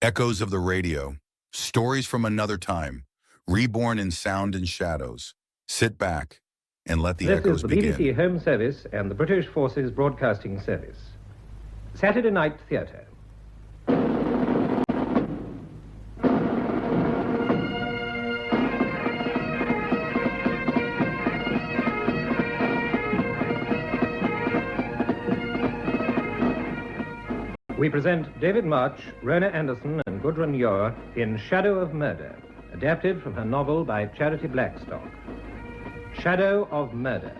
Echoes of the radio, stories from another time, reborn in sound and shadows. Sit back and let the echoes begin. This is the BBC Home Service and the British Forces Broadcasting Service. Saturday Night Theatre. We present David March, Rona Anderson and Gudrun Ure in Shadow of Murder, adapted from her novel by Charity Blackstock. Shadow of Murder.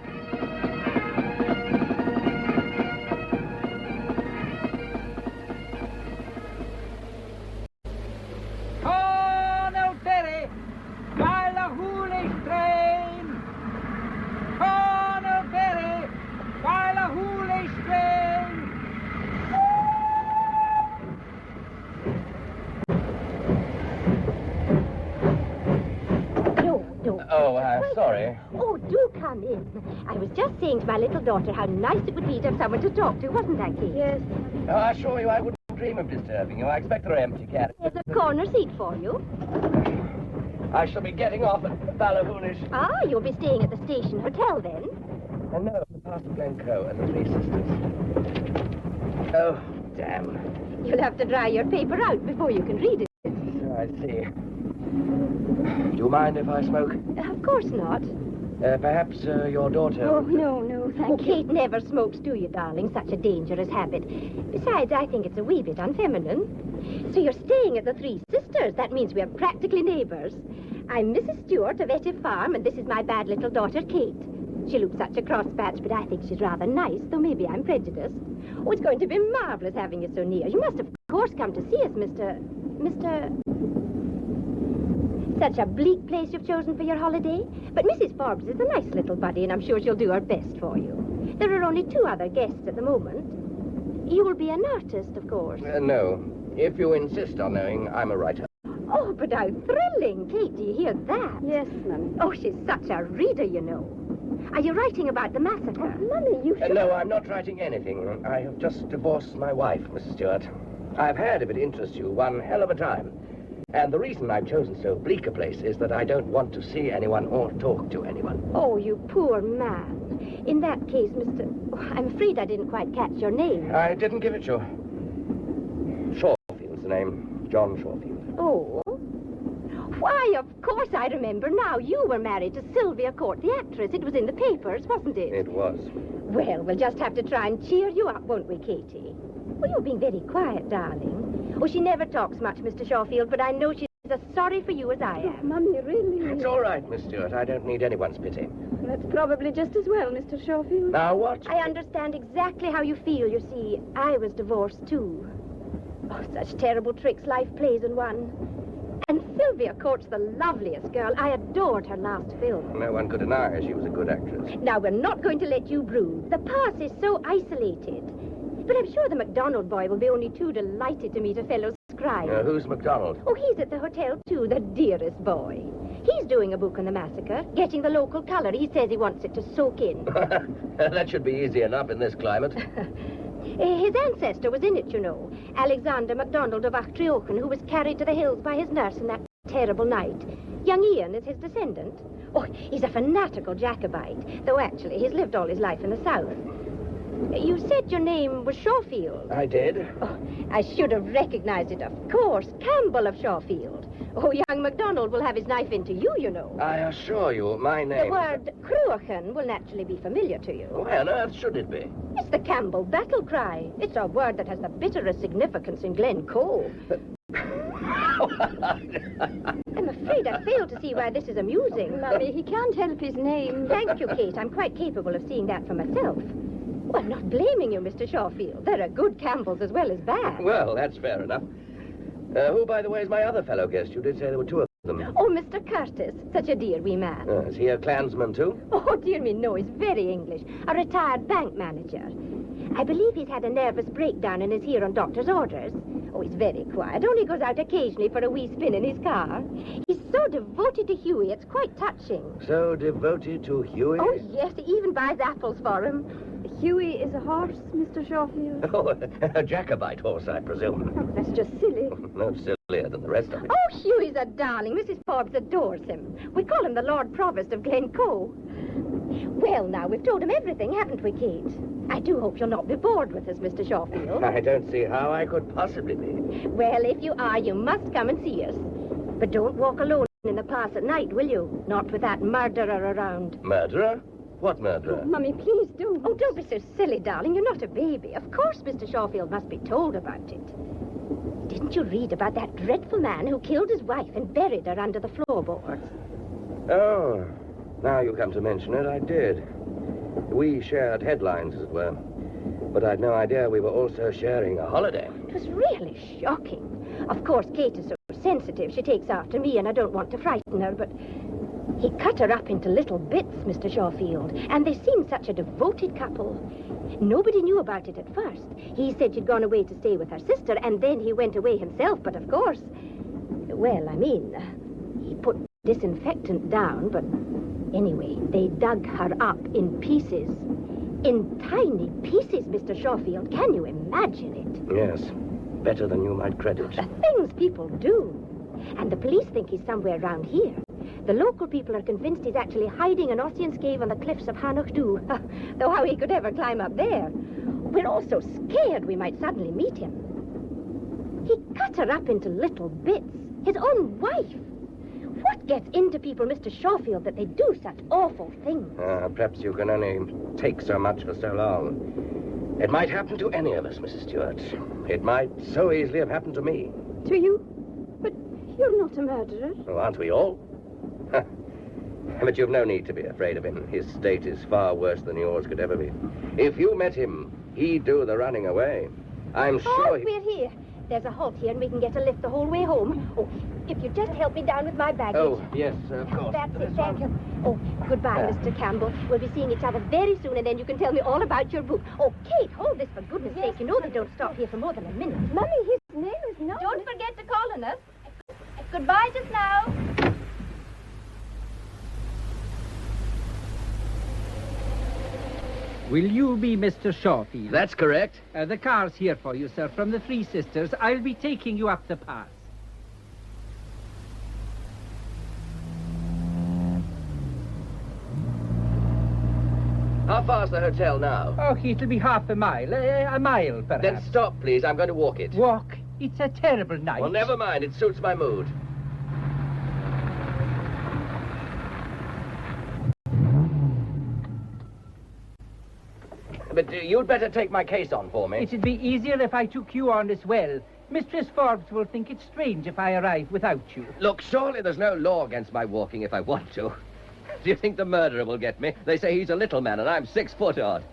Sorry. Oh, do come in. I was just saying to my little daughter how nice it would be to have someone to talk to, wasn't I, Kate? Yes. Oh, I assure you I wouldn't dream of disturbing you. I expect there are empty carriages. There's a corner seat for you. I shall be getting off at Ballahhoonish. Ah, you'll be staying at the station hotel then? No, past Glencoe and the Three Sisters. Oh, damn. You'll have to dry your paper out before you can read it. So I see. Do you mind if I smoke? Of course not. Perhaps your daughter... Oh, no, thank you. Kate never smokes, do you, darling? Such a dangerous habit. Besides, I think it's a wee bit unfeminine. So you're staying at the Three Sisters. That means we're practically neighbours. I'm Mrs. Stewart of Etty Farm, and this is my bad little daughter, Kate. She looks such a cross-patch, but I think she's rather nice, though maybe I'm prejudiced. Oh, it's going to be marvellous having you so near. You must, of course, come to see us, Mr... Such a bleak place you've chosen for your holiday. But Mrs. Forbes is a nice little buddy, and I'm sure she'll do her best for you. There are only 2 other guests at the moment. You'll be an artist, of course. No. If you insist on knowing, I'm a writer. Oh, but how thrilling. Kate, do you hear that? Yes, Mummy. Oh, she's such a reader, you know. Are you writing about the massacre? Oh, Mummy, you should... No, I'm not writing anything. I have just divorced my wife, Mrs. Stewart. I've had, if it interests you, one hell of a time. And the reason I've chosen so bleak a place is that I don't want to see anyone or talk to anyone. Oh, you poor man. In that case, Mr... Oh, I'm afraid I didn't quite catch your name. I didn't give it you. Shawfield's the name. John Shawfield. Oh? Why, of course I remember now. You were married to Sylvia Court, the actress. It was in the papers, wasn't it? It was. Well, we'll just have to try and cheer you up, won't we, Katie? Well, you're being very quiet, darling. Oh, she never talks much, Mr. Shawfield, but I know she's as sorry for you as I am. Oh, Mummy, really? It's all right, Miss Stewart. I don't need anyone's pity. That's probably just as well, Mr. Shawfield. Now, what? I understand exactly how you feel. You see, I was divorced, too. Oh, such terrible tricks life plays on one. And Sylvia Court's the loveliest girl. I adored her last film. No one could deny she was a good actress. Now, we're not going to let you brood. The past is so isolated. But I'm sure the MacDonald boy will be only too delighted to meet a fellow scribe. Who's MacDonald? Oh, he's at the hotel, too, the dearest boy. He's doing a book on the massacre, getting the local colour. He says he wants it to soak in. That should be easy enough in this climate. His ancestor was in it, you know. Alexander MacDonald of Achtriochen, who was carried to the hills by his nurse in that terrible night. Young Ian is his descendant. Oh, he's a fanatical Jacobite, though actually he's lived all his life in the south. You said your name was Shawfield. I did. Oh, I should have recognized it, of course. Campbell of Shawfield. Oh, young MacDonald will have his knife into you, you know. I assure you, my name... The word Cruachan will naturally be familiar to you. Why on earth should it be? It's the Campbell battle cry. It's a word that has the bitterest significance in Glencoe. I'm afraid I fail to see why this is amusing. Mummy, he can't help his name. Thank you, Kate. I'm quite capable of seeing that for myself. Well, I'm not blaming you, Mr. Shawfield. There are good Campbells as well as bad. Well, that's fair enough. Who, by the way, is my other fellow guest? You did say there were 2 of them. Oh, Mr. Curtis. Such a dear wee man. Is he a clansman, too? Oh, dear me, no. He's very English. A retired bank manager. I believe he's had a nervous breakdown and is here on doctor's orders. Oh, he's very quiet. Only goes out occasionally for a wee spin in his car. He's so devoted to Huey, it's quite touching. So devoted to Huey? Oh, yes. He even buys apples for him. Huey is a horse, Mr. Schofield. Oh, a Jacobite horse, I presume. Oh, that's just silly. No sillier than the rest of it. Oh, Hughie's a darling. Mrs. Forbes adores him. We call him the Lord Provost of Glencoe. Well, now, we've told him everything, haven't we, Kate? I do hope you'll not be bored with us, Mr. Schofield. I don't see how I could possibly be. Well, if you are, you must come and see us. But don't walk alone in the pass at night, will you? Not with that murderer around. Murderer? What murderer? Oh, Mummy, please don't. Oh, don't be so silly, darling. You're not a baby. Of course Mr. Schofield must be told about it. Didn't you read about that dreadful man who killed his wife and buried her under the floorboards? Oh, now you come to mention it, I did. We shared headlines, as it were. But I'd no idea we were also sharing a holiday. It was really shocking. Of course, Kate is so sensitive. She takes after me, and I don't want to frighten her, but he cut her up into little bits, Mr. Schofield, and they seemed such a devoted couple. Nobody knew about it at first. He said she'd gone away to stay with her sister, and then he went away himself, but of course... Well, I mean, he put disinfectant down, but anyway, they dug her up in pieces. In tiny pieces, Mr. Schofield. Can you imagine it? Yes, better than you might credit. The things people do. And the police think he's somewhere around here. The local people are convinced he's actually hiding in Ossian's cave on the cliffs of Hanochdu. Though how he could ever climb up there. We're all so scared we might suddenly meet him. He cut her up into little bits. His own wife. What gets into people, Mr. Schofield, that they do such awful things? Perhaps you can only take so much for so long. It might happen to any of us, Mrs. Stewart. It might so easily have happened to me. To you? But you're not a murderer. Oh, aren't we all? But you've no need to be afraid of him. His state is far worse than yours could ever be. If you met him, he'd do the running away. I'm sure We're here. There's a halt here, and we can get a lift the whole way home. Oh, if you just help me down with my baggage. Oh, yes, of course. That's it, thank you. Oh, goodbye, Mr. Campbell. We'll be seeing each other very soon, and then you can tell me all about your book. Oh, Kate, hold this for goodness sake. You know they don't stop here for more than a minute. Mummy, his name is not... Don't forget to call on us. Goodbye just now. Will you be Mr. Schofield? That's correct. The car's here for you, sir, from the Three Sisters. I'll be taking you up the pass. How far's the hotel now? Oh, it'll be half a mile. A mile, perhaps. Then stop, please. I'm going to walk it. Walk? It's a terrible night. Well, never mind. It suits my mood. But you'd better take my case on for me. It'd be easier if I took you on as well. Mistress Forbes will think it's strange if I arrive without you. Look, surely there's no law against my walking if I want to. Do you think the murderer will get me? They say he's a little man and I'm 6 foot odd.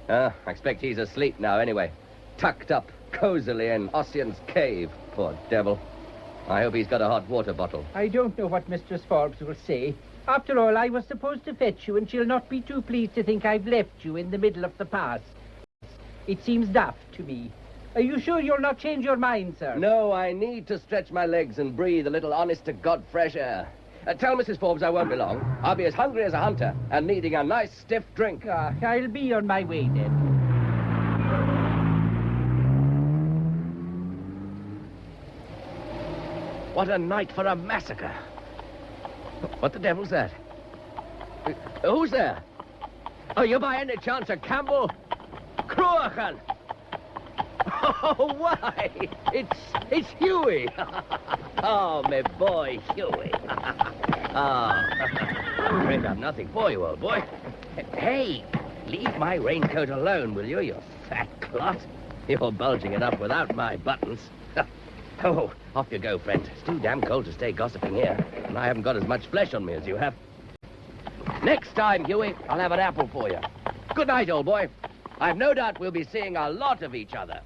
I expect he's asleep now anyway. Tucked up cozily in Ossian's cave. Poor devil. I hope he's got a hot water bottle. I don't know what Mistress Forbes will say. After all, I was supposed to fetch you, and she'll not be too pleased to think I've left you in the middle of the pass. It seems daft to me. Are you sure you'll not change your mind, sir? No, I need to stretch my legs and breathe a little honest-to-God fresh air. Tell Mrs. Forbes I won't be long. I'll be as hungry as a hunter and needing a nice stiff drink. I'll be on my way then. What a night for a massacre. What the devil's that? Who's there? Are you by any chance a Campbell? Cruachan! Oh, why? It's Huey. Oh, my boy, Huey. I'm afraid I've nothing for you, old boy. Hey, leave my raincoat alone, will you, you fat clot? You're bulging it up without my buttons. Oh, off you go, friend. It's too damn cold to stay gossiping here, and I haven't got as much flesh on me as you have. Next time, Huey, I'll have an apple for you. Good night, old boy. I've no doubt we'll be seeing a lot of each other.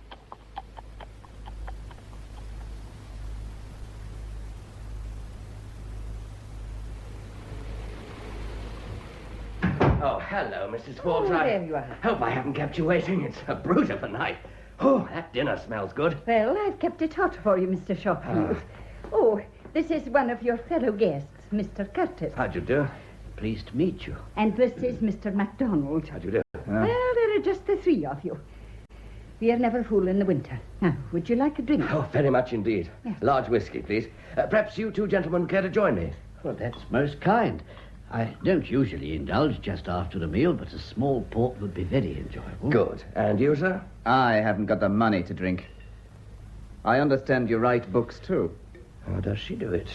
Oh, hello, Mrs. Forbes. There you are. Hope I haven't kept you waiting. It's a brute of a night. Oh, that dinner smells good. Well, I've kept it hot for you, Mr. Schofield. Oh, this is one of your fellow guests, Mr. Curtis. How'd you do? Pleased to meet you. And this is Mr. MacDonald. How'd you do? Well, they're are just the three of you. We are never full in the winter. Now, would you like a drink? Oh, very much indeed. Yes. Large whiskey, please. Perhaps you two gentlemen care to join me? Well, that's most kind. I don't usually indulge just after a meal, but a small port would be very enjoyable. Good. And you, sir? I haven't got the money to drink. I understand you write books, too. How does she do it?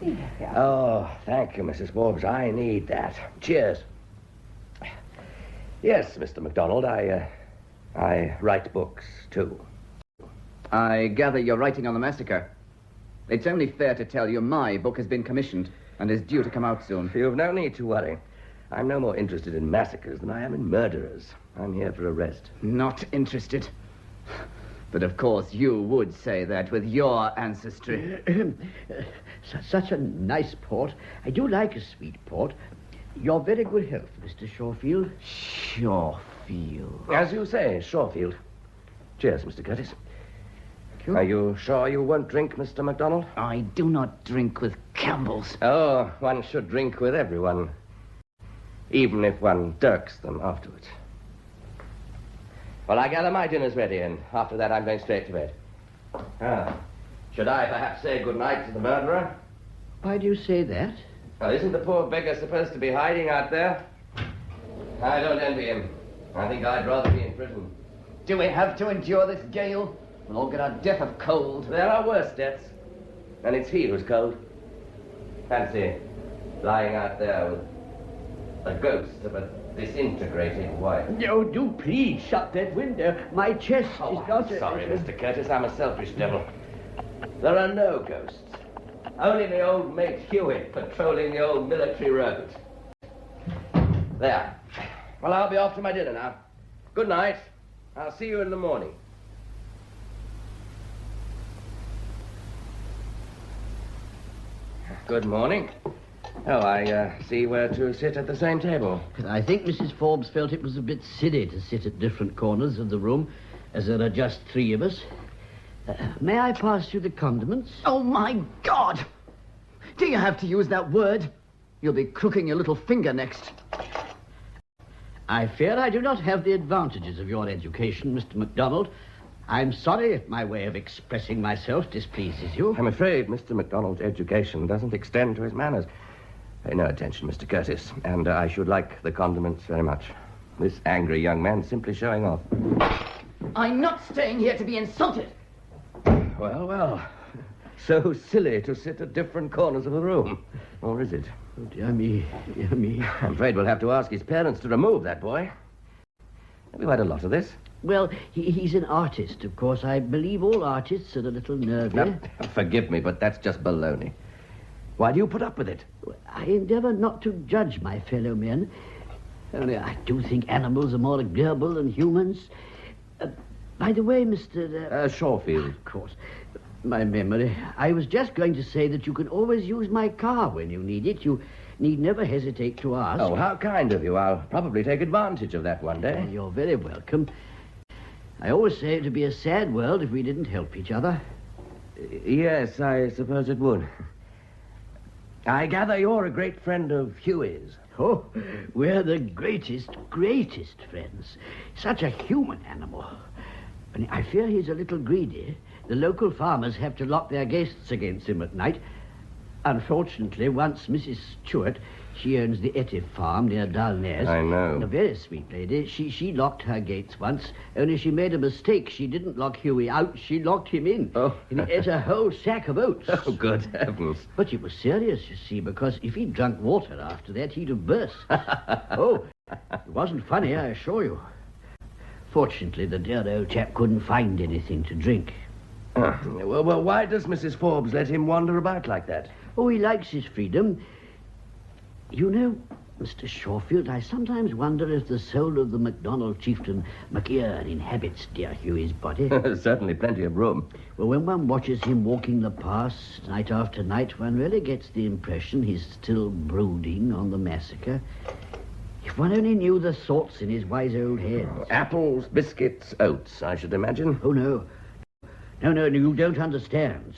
Yeah. Oh, thank you, Mrs. Forbes. I need that. Cheers. Yes, Mr. MacDonald, I write books, too. I gather you're writing on the massacre. It's only fair to tell you my book has been commissioned and is due to come out soon. You've no need to worry. I'm no more interested in massacres than I am in murderers. I'm here for arrest. Not interested. But of course you would say that with your ancestry. Such a nice port. I do like a sweet port. Your very good health, Mr. Shorefield. Shorefield. As you say, Shorefield. Cheers, Mr. Curtis. Thank you. Are you sure you won't drink, Mr. MacDonald? I do not drink with Campbells. Oh, one should drink with everyone. Even if one dirks them afterwards. Well, I gather my dinner's ready, and after that I'm going straight to bed. Should I perhaps say good night to the murderer? Why do you say that? Well, isn't the poor beggar supposed to be hiding out there? I don't envy him. I think I'd rather be in prison. Do we have to endure this gale? We'll all get our death of cold. There are worse deaths. And it's he who's cold. Fancy lying out there with a ghost of a disintegrated wife. No, do please shut that window. My chest is not... Sorry, Mr. Curtis, I'm a selfish devil. There are no ghosts. Only the old mate Hewitt patrolling the old military road. There. Well, I'll be off to my dinner now. Good night. I'll see you in the morning. Good morning. Oh, I see we're to sit at the same table. I think Mrs. Forbes felt it was a bit silly to sit at different corners of the room, as there are just three of us. May I pass you the condiments? Oh, my God! Do you have to use that word? You'll be crooking your little finger next. I fear I do not have the advantages of your education, Mr. MacDonald. I'm sorry if my way of expressing myself displeases you. I'm afraid Mr. MacDonald's education doesn't extend to his manners. Pay no attention, Mr. Curtis, and I should like the condiments very much. This angry young man's simply showing off. I'm not staying here to be insulted. Well, well. So silly to sit at different corners of the room. Or is it? Oh, dear me, dear me. I'm afraid we'll have to ask his parents to remove that boy. Have you had a lot of this? Well, he's an artist, of course. I believe all artists are a little nervy. Now, forgive me, but that's just baloney. Why do you put up with it? I endeavor not to judge my fellow men. Only I do think animals are more agreeable than humans. By the way, Mr. Shorefield. Of course. My memory. I was just going to say that you can always use my car when you need it. You need never hesitate to ask. Oh, how kind of you. I'll probably take advantage of that one day. You're very welcome. I always say it would be a sad world if we didn't help each other. Yes, I suppose it would. I gather you're a great friend of Huey's. Oh, we're the greatest friends. Such a human animal. And I fear he's a little greedy. The local farmers have to lock their guests against him at night. Unfortunately, once Mrs. Stewart, she owns the Etty farm near Darkens. I know. A very sweet lady. She locked her gates once, only she made a mistake. She didn't lock Huey out, she locked him in. Oh. And he ate a whole sack of oats. Oh, good heavens. But it was serious, you see, because if he'd drunk water after that, he'd have burst. Oh, it wasn't funny, I assure you. Fortunately, the dear old chap couldn't find anything to drink. Well, why does Mrs. Forbes let him wander about like that? Oh, he likes his freedom. You know, Mr. Shorefield, I sometimes wonder if the soul of the MacDonald chieftain MacEairn inhabits dear Huey's body. Certainly plenty of room. Well, when one watches him walking the pass night after night, one really gets the impression he's still brooding on the massacre. If one only knew the thoughts in his wise old head. Apples, biscuits, oats, I should imagine. Oh, no. No, you don't understand.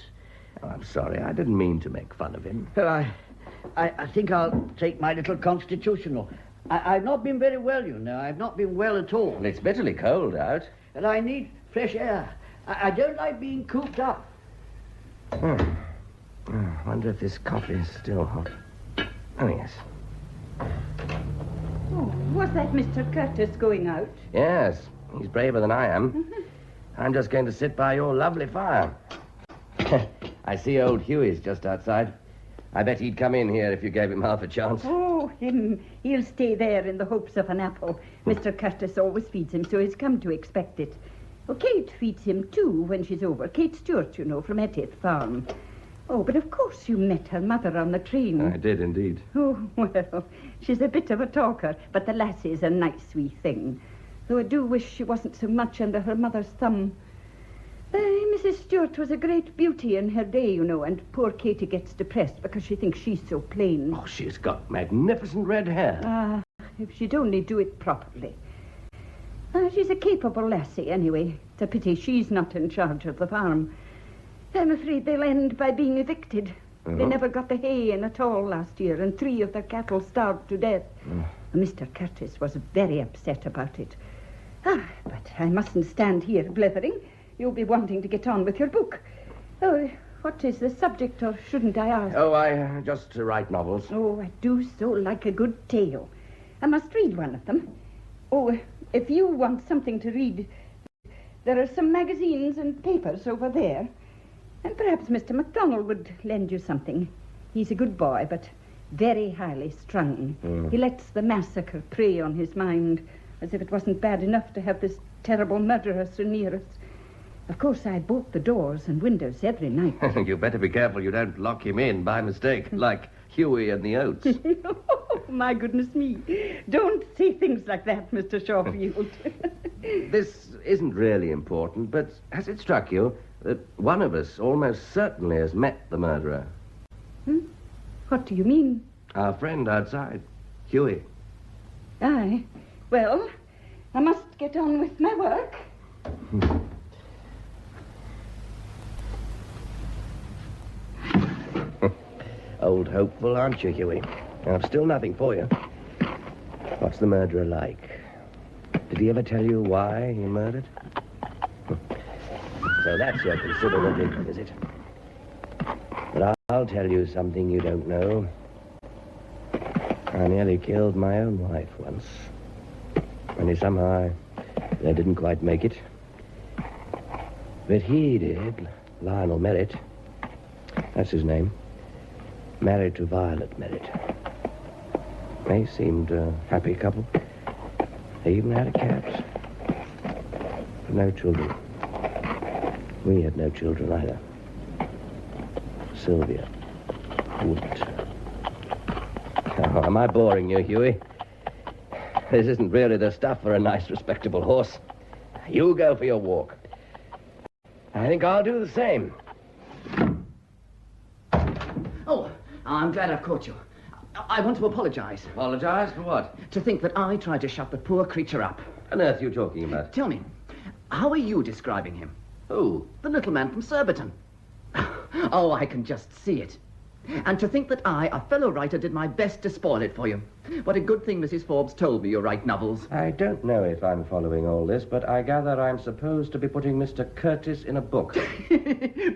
Oh, I'm sorry, I didn't mean to make fun of him. Well, I think I'll take my little constitutional. I've not been very well, you know. I've not been well at all. Well, it's bitterly cold out. And I need fresh air. I don't like being cooped up. I wonder if this coffee is still hot. Oh, yes. Oh, was that Mr. Curtis going out? Yes, he's braver than I am. I'm just going to sit by your lovely fire. I see old Huey's just outside. I bet he'd come in here if you gave him half a chance. Oh, him. He'll stay there in the hopes of an apple. Mr. Curtis always feeds him, so he's come to expect it. Oh, Kate feeds him, too, when she's over. Kate Stewart, you know, from Etith Farm. Oh, but of course you met her mother on the train. I did, indeed. Oh, well, she's a bit of a talker, but the lassie's a nice wee thing. Though I do wish she wasn't so much under her mother's thumb. Mrs. Stewart was a great beauty in her day, you know, and poor Katie gets depressed because she thinks she's so plain. Oh, she's got magnificent red hair. Ah, if she'd only do it properly. She's a capable lassie, anyway. It's a pity she's not in charge of the farm. I'm afraid they'll end by being evicted. They never got the hay in at all last year, and 3 of their cattle starved to death. Mr. Curtis was very upset about it. But I mustn't stand here blithering. You'll be wanting to get on with your book. Oh, what is the subject, or shouldn't I ask? Oh, I just write novels. Oh, I do so like a good tale. I must read one of them. Oh, if you want something to read, there are some magazines and papers over there. And perhaps Mr. MacDonald would lend you something. He's a good boy, but very highly strung. He lets the massacre prey on his mind, as if it wasn't bad enough to have this terrible murderer so near us. Of course, I bolt the doors and windows every night. You better be careful you don't lock him in by mistake, like Huey and the Oats. Oh, my goodness me. Don't say things like that, Mr. Shawfield. This isn't really important, but has it struck you that one of us almost certainly has met the murderer? What do you mean? Our friend outside, Huey. Aye. Well, I must get on with my work. Old hopeful, aren't you, Huey? I've still nothing for you. What's the murderer like? Did he ever tell you why he murdered? So that's your considerable is it? But I'll tell you something you don't know. I nearly killed my own wife once. Only somehow I didn't quite make it. But he did. Lionel Merritt. That's his name. Married to Violet Merritt. They seemed a happy couple. They even had a cat. But no children. We had no children either. Sylvia wouldn't. Oh, am I boring you, Huey? This isn't really the stuff for a nice, respectable horse. You go for your walk. I think I'll do the same. Oh, I'm glad I've caught you. I want to apologize. Apologize for what? To think that I tried to shut the poor creature up. What on earth are you talking about? Tell me, how are you describing him? Who? The little man from Surbiton. Oh, I can just see it. And to think that I, a fellow writer, did my best to spoil it for you. What a good thing Mrs. Forbes told me you write novels. I don't know if I'm following all this, but I gather I'm supposed to be putting Mr. Curtis in a book.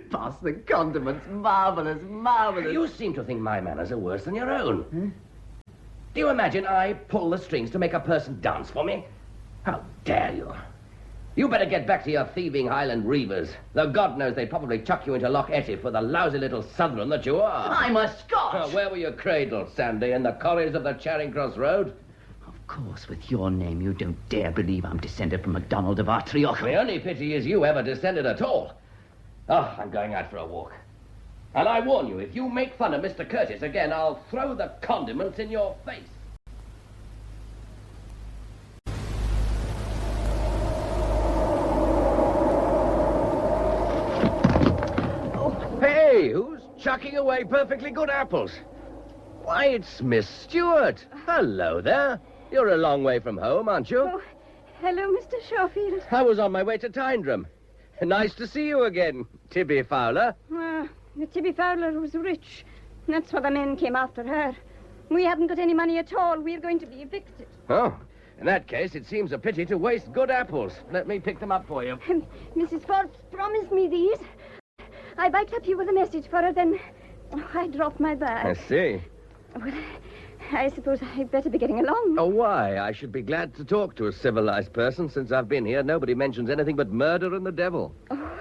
Pass the condiments. Marvelous, marvelous. You seem to think my manners are worse than your own. Do you imagine I pull the strings to make a person dance for me? How dare you? You better get back to your thieving Highland reavers. Though God knows they'd probably chuck you into Loch Etty for the lousy little southern that you are. I'm a Scot. Oh, where were you cradled, Sandy? In the corridors of the Charing Cross Road? Of course, with your name, you don't dare believe I'm descended from MacDonald of Artrioch. The only pity is you ever descended at all. Oh, I'm going out for a walk. And I warn you, if you make fun of Mr. Curtis again, I'll throw the condiments in your face. Hey, who's chucking away perfectly good apples? Why, it's Miss Stewart. Hello there. You're a long way from home, aren't you? Oh, hello, Mr. Shawfield. I was on my way to Tyndrum. Nice to see you again, Tibby Fowler. Tibby Fowler was rich. That's why the men came after her. We haven't got any money at all. We're going to be evicted. Oh, in that case, it seems a pity to waste good apples. Let me pick them up for you. Mrs. Forbes promised me these. I biked up here with a message for her, then I dropped my I bag. see. Well, I suppose I'd better be getting along. Oh, why? I should be glad to talk to a civilized person. Since I've been here, nobody mentions anything but murder and the devil. Oh,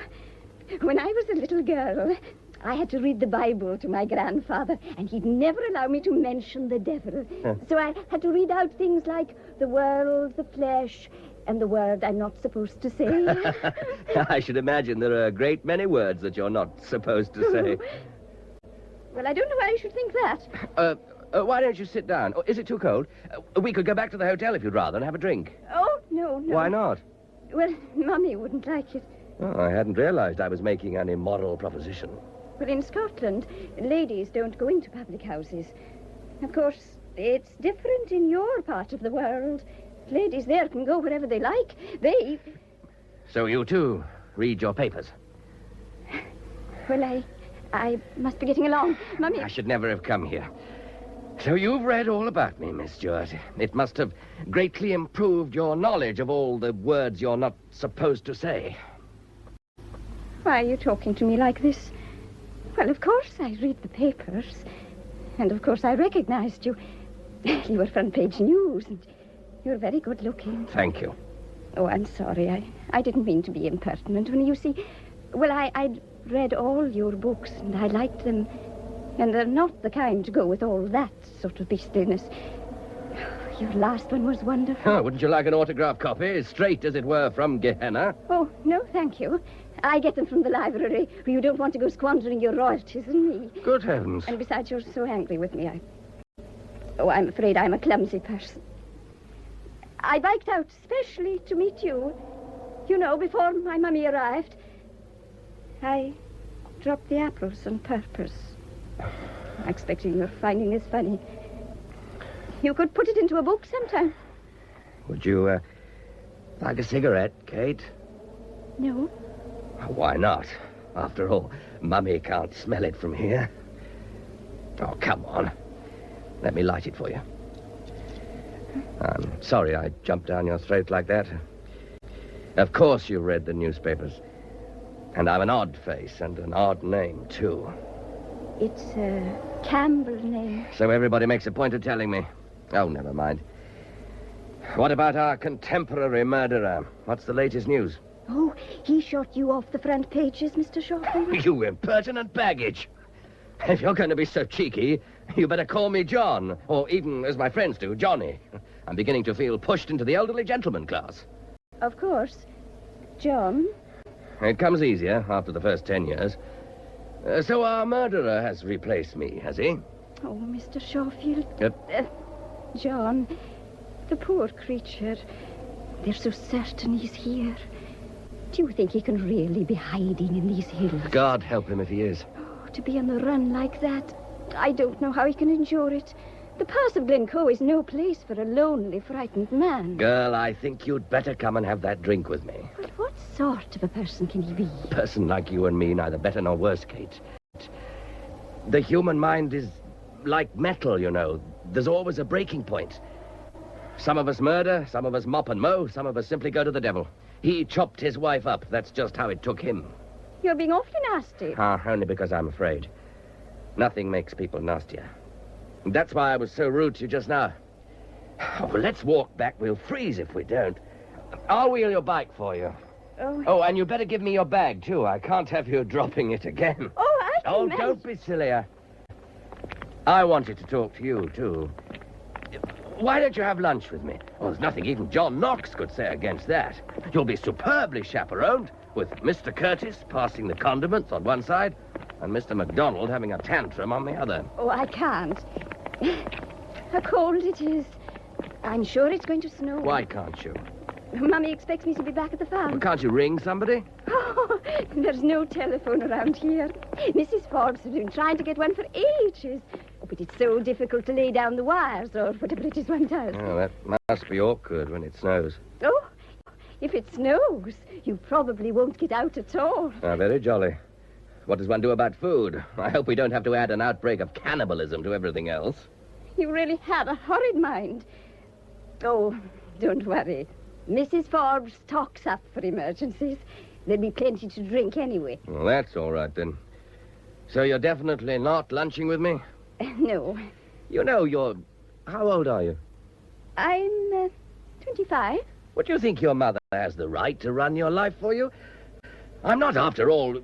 when I was a little girl, I had to read the Bible to my grandfather, and he'd never allow me to mention the devil. So I had to read out things like the world, the flesh, and the word I'm not supposed to say. I should imagine there are a great many words that you're not supposed to say. Well, I don't know why you should think that. Why don't you sit down? Oh, is it too cold? We could go back to the hotel if you'd rather and have a drink. Oh, no. Why not? Well, Mummy wouldn't like it. Oh, I hadn't realized I was making an immoral proposition. Well, in Scotland, ladies don't go into public houses. Of course, it's different in your part of the world. Ladies there can go wherever they like. So you, too, read your papers? Well, I must be getting along. Mummy... I should never have come here. So you've read all about me, Miss Stewart. It must have greatly improved your knowledge of all the words you're not supposed to say. Why are you talking to me like this? Well, of course I read the papers. And of course I recognized you. You were front page news, and you're very good looking. Thank you. Oh, I'm sorry. I didn't mean to be impertinent. When you see... Well, I'd read all your books, and I liked them. And they're not the kind to go with all that sort of beastliness. Your last one was wonderful. Oh, wouldn't you like an autograph copy? Straight, as it were, from Gehenna? Oh, no, thank you. I get them from the library, where you don't want to go squandering your royalties on me. Good heavens. And besides, you're so angry with me, I'm afraid I'm a clumsy person. I biked out specially to meet you. You know, before my mummy arrived. I dropped the apples on purpose. Expecting you're finding this funny. You could put it into a book sometime. Would you, like a cigarette, Kate? No. Why not? After all, Mummy can't smell it from here. Oh, come on. Let me light it for you. I'm sorry I jumped down your throat like that. Of course you read the newspapers. And I'm an odd face and an odd name, too. It's a Campbell name. So everybody makes a point of telling me. Oh, never mind. What about our contemporary murderer? What's the latest news? Oh, he shot you off the front pages, Mr. Shawfield. You impertinent baggage. If you're going to be so cheeky, you better call me John, or even, as my friends do, Johnny. I'm beginning to feel pushed into the elderly gentleman class. Of course. John? It comes easier after the first 10 years. So our murderer has replaced me, has he? Oh, Mr. Shawfield. John, the poor creature. They're so certain he's here. Do you think he can really be hiding in these hills? God help him if he is. Oh, to be on the run like that, I don't know how he can endure it. The pass of Glencoe is no place for a lonely, frightened man. Girl, I think you'd better come and have that drink with me. But what sort of a person can he be? A person like you and me, neither better nor worse, Kate. The human mind is like metal, you know. There's always a breaking point. Some of us murder, some of us mop and mow, some of us simply go to the devil. He chopped his wife up. That's just how it took him. You're being awfully nasty. Only because I'm afraid. Nothing makes people nastier. That's why I was so rude to you just now. Oh, well, let's walk back. We'll freeze if we don't. I'll wheel your bike for you. Oh, and you better give me your bag, too. I can't have you dropping it again. Oh, I can manage. Don't be silly. I wanted to talk to you, too. Why don't you have lunch with me? Oh, there's nothing even John Knox could say against that. You'll be superbly chaperoned, with Mr. Curtis passing the condiments on one side and Mr. MacDonald having a tantrum on the other. Oh, I can't. How cold it is. I'm sure it's going to snow. Why can't you? Mummy expects me to be back at the farm. Well, can't you ring somebody? Oh, there's no telephone around here. Mrs. Forbes has been trying to get one for ages. Oh, but it's so difficult to lay down the wires, or whatever it is one does. Oh, that must be awkward when it snows. Oh, if it snows, you probably won't get out at all. Very jolly. What does one do about food? I hope we don't have to add an outbreak of cannibalism to everything else. You really have a horrid mind. Oh, don't worry. Mrs. Forbes stocks up for emergencies. There'll be plenty to drink anyway. Well, that's all right, then. So you're definitely not lunching with me? No. You know, you're... How old are you? I'm 25. What do you think your mother has the right to run your life for you? I'm not, after all...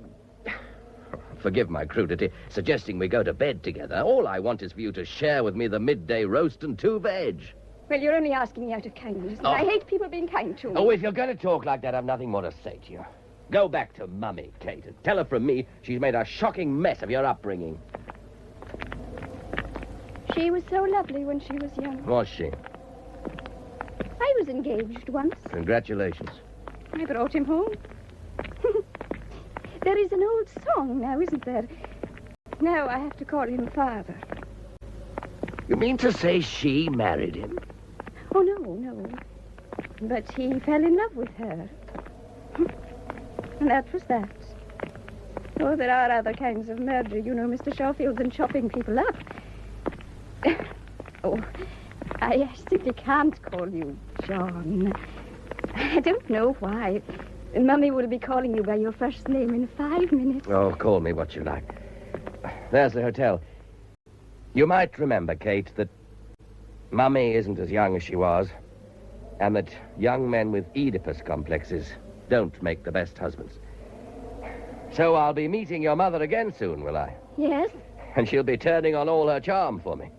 Forgive my crudity, suggesting we go to bed together. All I want is for you to share with me the midday roast and 2 veg. Well, you're only asking me out of kindness. Oh. I hate people being kind to me. Oh, if you're going to talk like that, I've nothing more to say to you. Go back to Mummy, Kate, and tell her from me she's made a shocking mess of your upbringing. She was so lovely when she was young. Was she? I was engaged once. Congratulations. I brought him home. There is an old song now, isn't there? Now I have to call him father. You mean to say she married him? Oh, no. But he fell in love with her. And that was that. Oh, there are other kinds of murder, you know, Mr. Shawfield, than chopping people up. Oh, I simply can't call you John. I don't know why. Mummy will be calling you by your first name in 5 minutes. Oh, call me what you like. There's the hotel. You might remember, Kate, that Mummy isn't as young as she was, and that young men with Oedipus complexes don't make the best husbands. So I'll be meeting your mother again soon, will I? Yes? And she'll be turning on all her charm for me.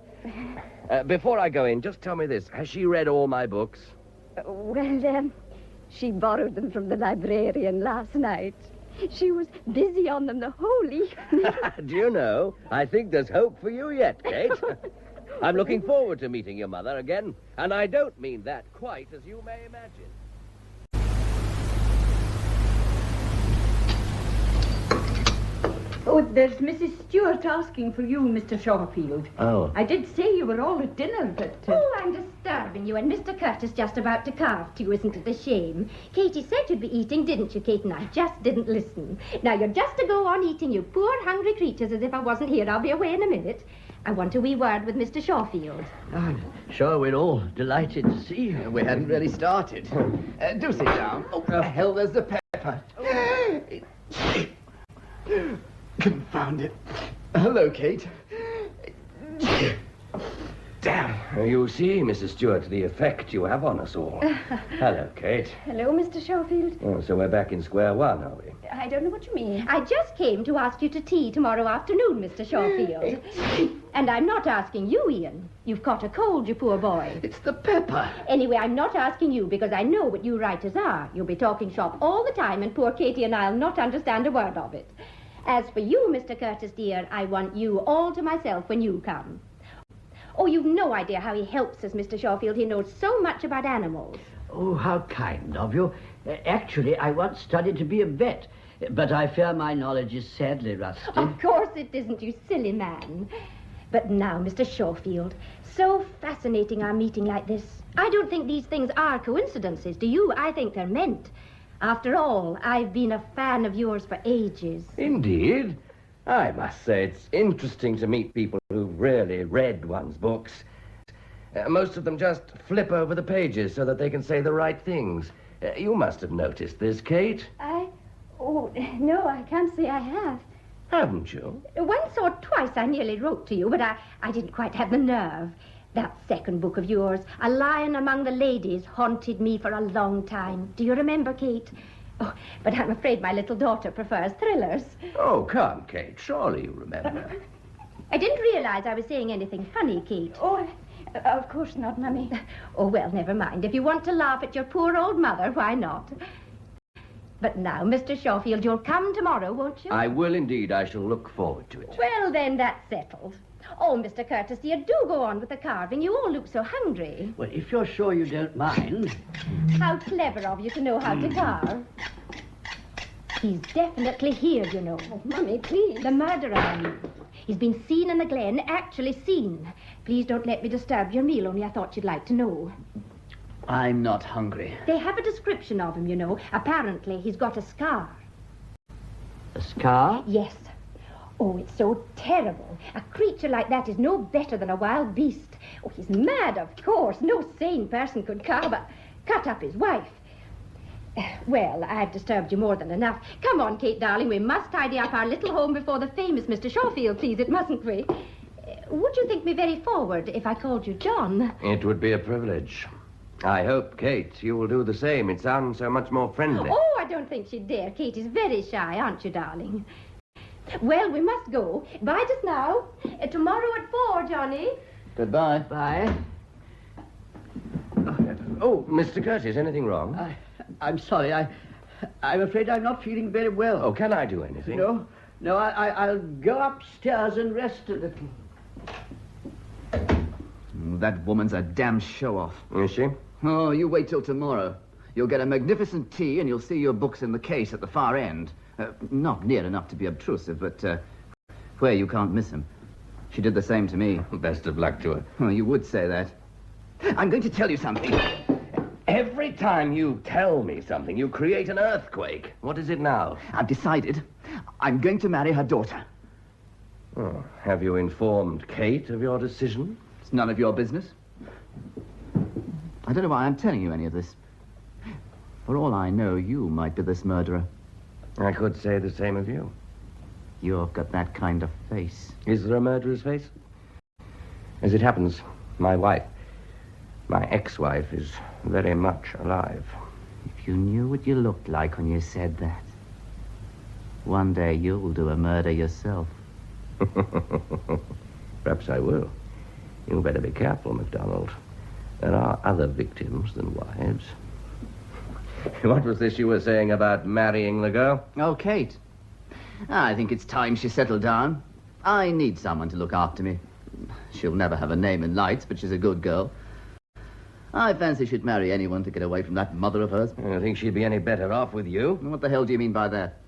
Before I go in, just tell me this. Has she read all my books? Well, she borrowed them from the librarian last night. She was busy on them the whole evening. Do you know, I think there's hope for you yet, Kate. I'm looking forward to meeting your mother again, and I don't mean that quite as you may imagine. Oh, there's Mrs. Stewart asking for you, Mr. Shawfield. Oh. I did say you were all at dinner, but... Oh, I'm disturbing you, and Mr. Curtis just about to carve to you, isn't it a shame? Katie said you'd be eating, didn't you, Kate? And I just didn't listen. Now, you're just to go on eating, you poor hungry creatures, as if I wasn't here. I'll be away in a minute. I want a wee word with Mr. Shawfield. I'm sure we're all delighted to see you. We hadn't really started. Do sit down. Oh, the hell, there's the pepper. Confound it. Hello, Kate. Damn. You see, Mrs. Stewart, the effect you have on us all. Hello, Kate. Hello, Mr. Shawfield. Oh, so we're back in square one, are we? I don't know what you mean. I just came to ask you to tea tomorrow afternoon, Mr. Shawfield. And I'm not asking you, Ian. You've caught a cold, you poor boy. It's the pepper. Anyway, I'm not asking you because I know what you writers are. You'll be talking shop all the time, and poor Katie and I'll not understand a word of it. As for you, Mr. Curtis, dear, I want you all to myself when you come. Oh, you've no idea how he helps us, Mr. Shawfield. He knows so much about animals. Oh, how kind of you. Actually, I once studied to be a vet, but I fear my knowledge is sadly rusty. Of course it isn't, you silly man. But now, Mr. Shawfield, so fascinating our meeting like this. I don't think these things are coincidences, do you? I think they're meant. After all, I've been a fan of yours for ages. Indeed. I must say it's interesting to meet people who've really read one's books. Most of them just flip over the pages so that they can say the right things. You must have noticed this, Kate. Oh, no, I can't say I have. Haven't you? Once or twice I nearly wrote to you, but I didn't quite have the nerve. That second book of yours, A Lion Among the Ladies, haunted me for a long time. Do you remember, Kate? Oh, but I'm afraid my little daughter prefers thrillers. Oh, come, Kate. Surely you remember. I didn't realize I was saying anything funny, Kate. Oh, of course not, Mummy. Oh, well, never mind. If you want to laugh at your poor old mother, why not? But now, Mr. Shawfield, you'll come tomorrow, won't you? I will indeed. I shall look forward to it. Well, then, that's settled. Oh, Mr. Curtis, dear, do go on with the carving. You all look so hungry. Well, if you're sure you don't mind. How clever of you to know how to carve. He's definitely here, you know. Oh, Mummy, please. The murderer, I mean. He's been seen in the glen, actually seen. Please don't let me disturb your meal, only I thought you'd like to know. I'm not hungry. They have a description of him, you know. Apparently, he's got a scar. A scar? Yes. Oh, it's so terrible. A creature like that is no better than a wild beast. Oh, he's mad, of course. No sane person could cut up his wife. Well, I've disturbed you more than enough. Come on, Kate, darling. We must tidy up our little home before the famous Mr. Shawfield sees it, mustn't we? Would you think me very forward if I called you John? It would be a privilege. I hope, Kate, you will do the same. It sounds so much more friendly. Oh, I don't think she'd dare. Kate is very shy, aren't you, darling? Well, we must go. Bye just now. Tomorrow at 4, Johnny. Goodbye. Bye. Oh, Mr. Curtis, anything wrong? I'm sorry. I'm afraid I'm not feeling very well. Oh, can I do anything? No, I'll go upstairs and rest a little. That woman's a damn show-off. Is she? Oh, you wait till tomorrow. You'll get a magnificent tea and you'll see your books in the case at the far end. Not near enough to be obtrusive, but where you can't miss him. She did the same to me. Best of luck to her. Oh, you would say that. I'm going to tell you something. Every time you tell me something, you create an earthquake. What is it now? I've decided I'm going to marry her daughter. Oh, have you informed Kate of your decision? It's none of your business. I don't know why I'm telling you any of this. For all I know, you might be this murderer. I could say the same of you. You've got that kind of face. Is there a murderer's face? As it happens, my wife, my ex-wife, is very much alive. If you knew what you looked like when you said that, one day you'll do a murder yourself. Perhaps I will. You better be careful, MacDonald. There are other victims than wives. What was this you were saying about marrying the girl? Oh, Kate. I think it's time she settled down. I need someone to look after me. She'll never have a name in lights, but she's a good girl. I fancy she'd marry anyone to get away from that mother of hers. I don't think she'd be any better off with you. What the hell do you mean by that?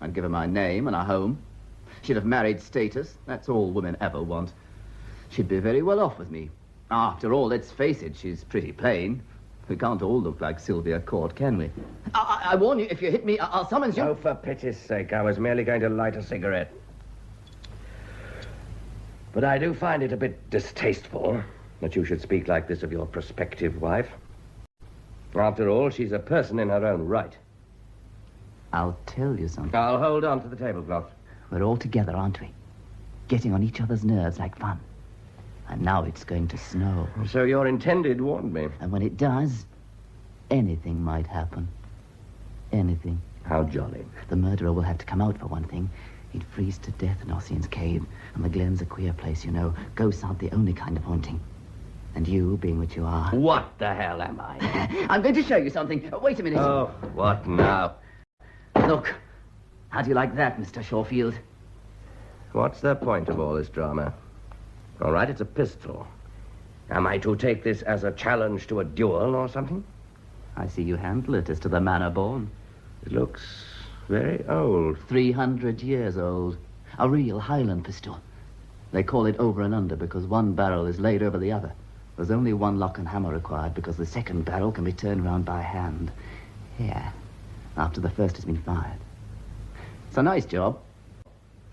I'd give her my name and a home. She'd have married status. That's all women ever want. She'd be very well off with me. After all, let's face it, she's pretty plain. We can't all look like Sylvia Court, can we? I warn you, if you hit me, I'll summons you. Oh, for pity's sake, I was merely going to light a cigarette. But I do find it a bit distasteful that you should speak like this of your prospective wife. After all, she's a person in her own right. I'll tell you something. I'll hold on to the tablecloth. We're all together, aren't we? Getting on each other's nerves like fun. And now it's going to snow. So your intended warned me. And when it does, anything might happen. Anything. How jolly. The murderer will have to come out for one thing. He'd freeze to death in Ossian's cave. And the Glen's a queer place, you know. Ghosts aren't the only kind of haunting. And you, being what you are... What the hell am I? I'm going to show you something. Wait a minute. Oh, what now? Look. How do you like that, Mr. Shawfield? What's the point of all this drama? All right, it's a pistol. Am I to take this as a challenge to a duel or something? I see you handle it as to the manner born. It looks very old. 300 years old. A real Highland pistol. They call it over and under because one barrel is laid over the other. There's only one lock and hammer required because the second barrel can be turned round by hand. Here, after the first has been fired. It's a nice job.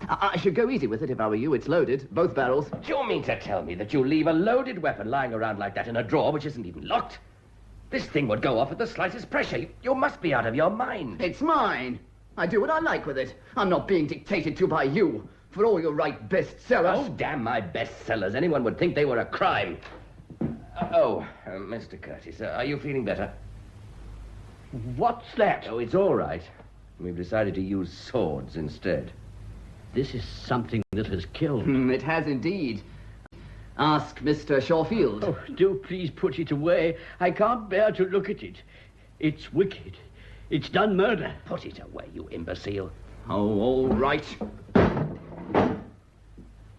I should go easy with it if I were you. It's loaded, both barrels. Do you mean to tell me that you leave a loaded weapon lying around like that in a drawer which isn't even locked? This thing would go off at the slightest pressure. You must be out of your mind. It's mine. I do what I like with it. I'm not being dictated to by you. For all you write bestsellers. Oh, damn my bestsellers. Anyone would think they were a crime. Mr. Curtis, are you feeling better? What's that? Oh, it's all right. We've decided to use swords instead. This is something that has killed. It has indeed. Ask Mr. Shawfield. Oh, do please put it away. I can't bear to look at it. It's wicked. It's done murder. Put it away, you imbecile. Oh, all right.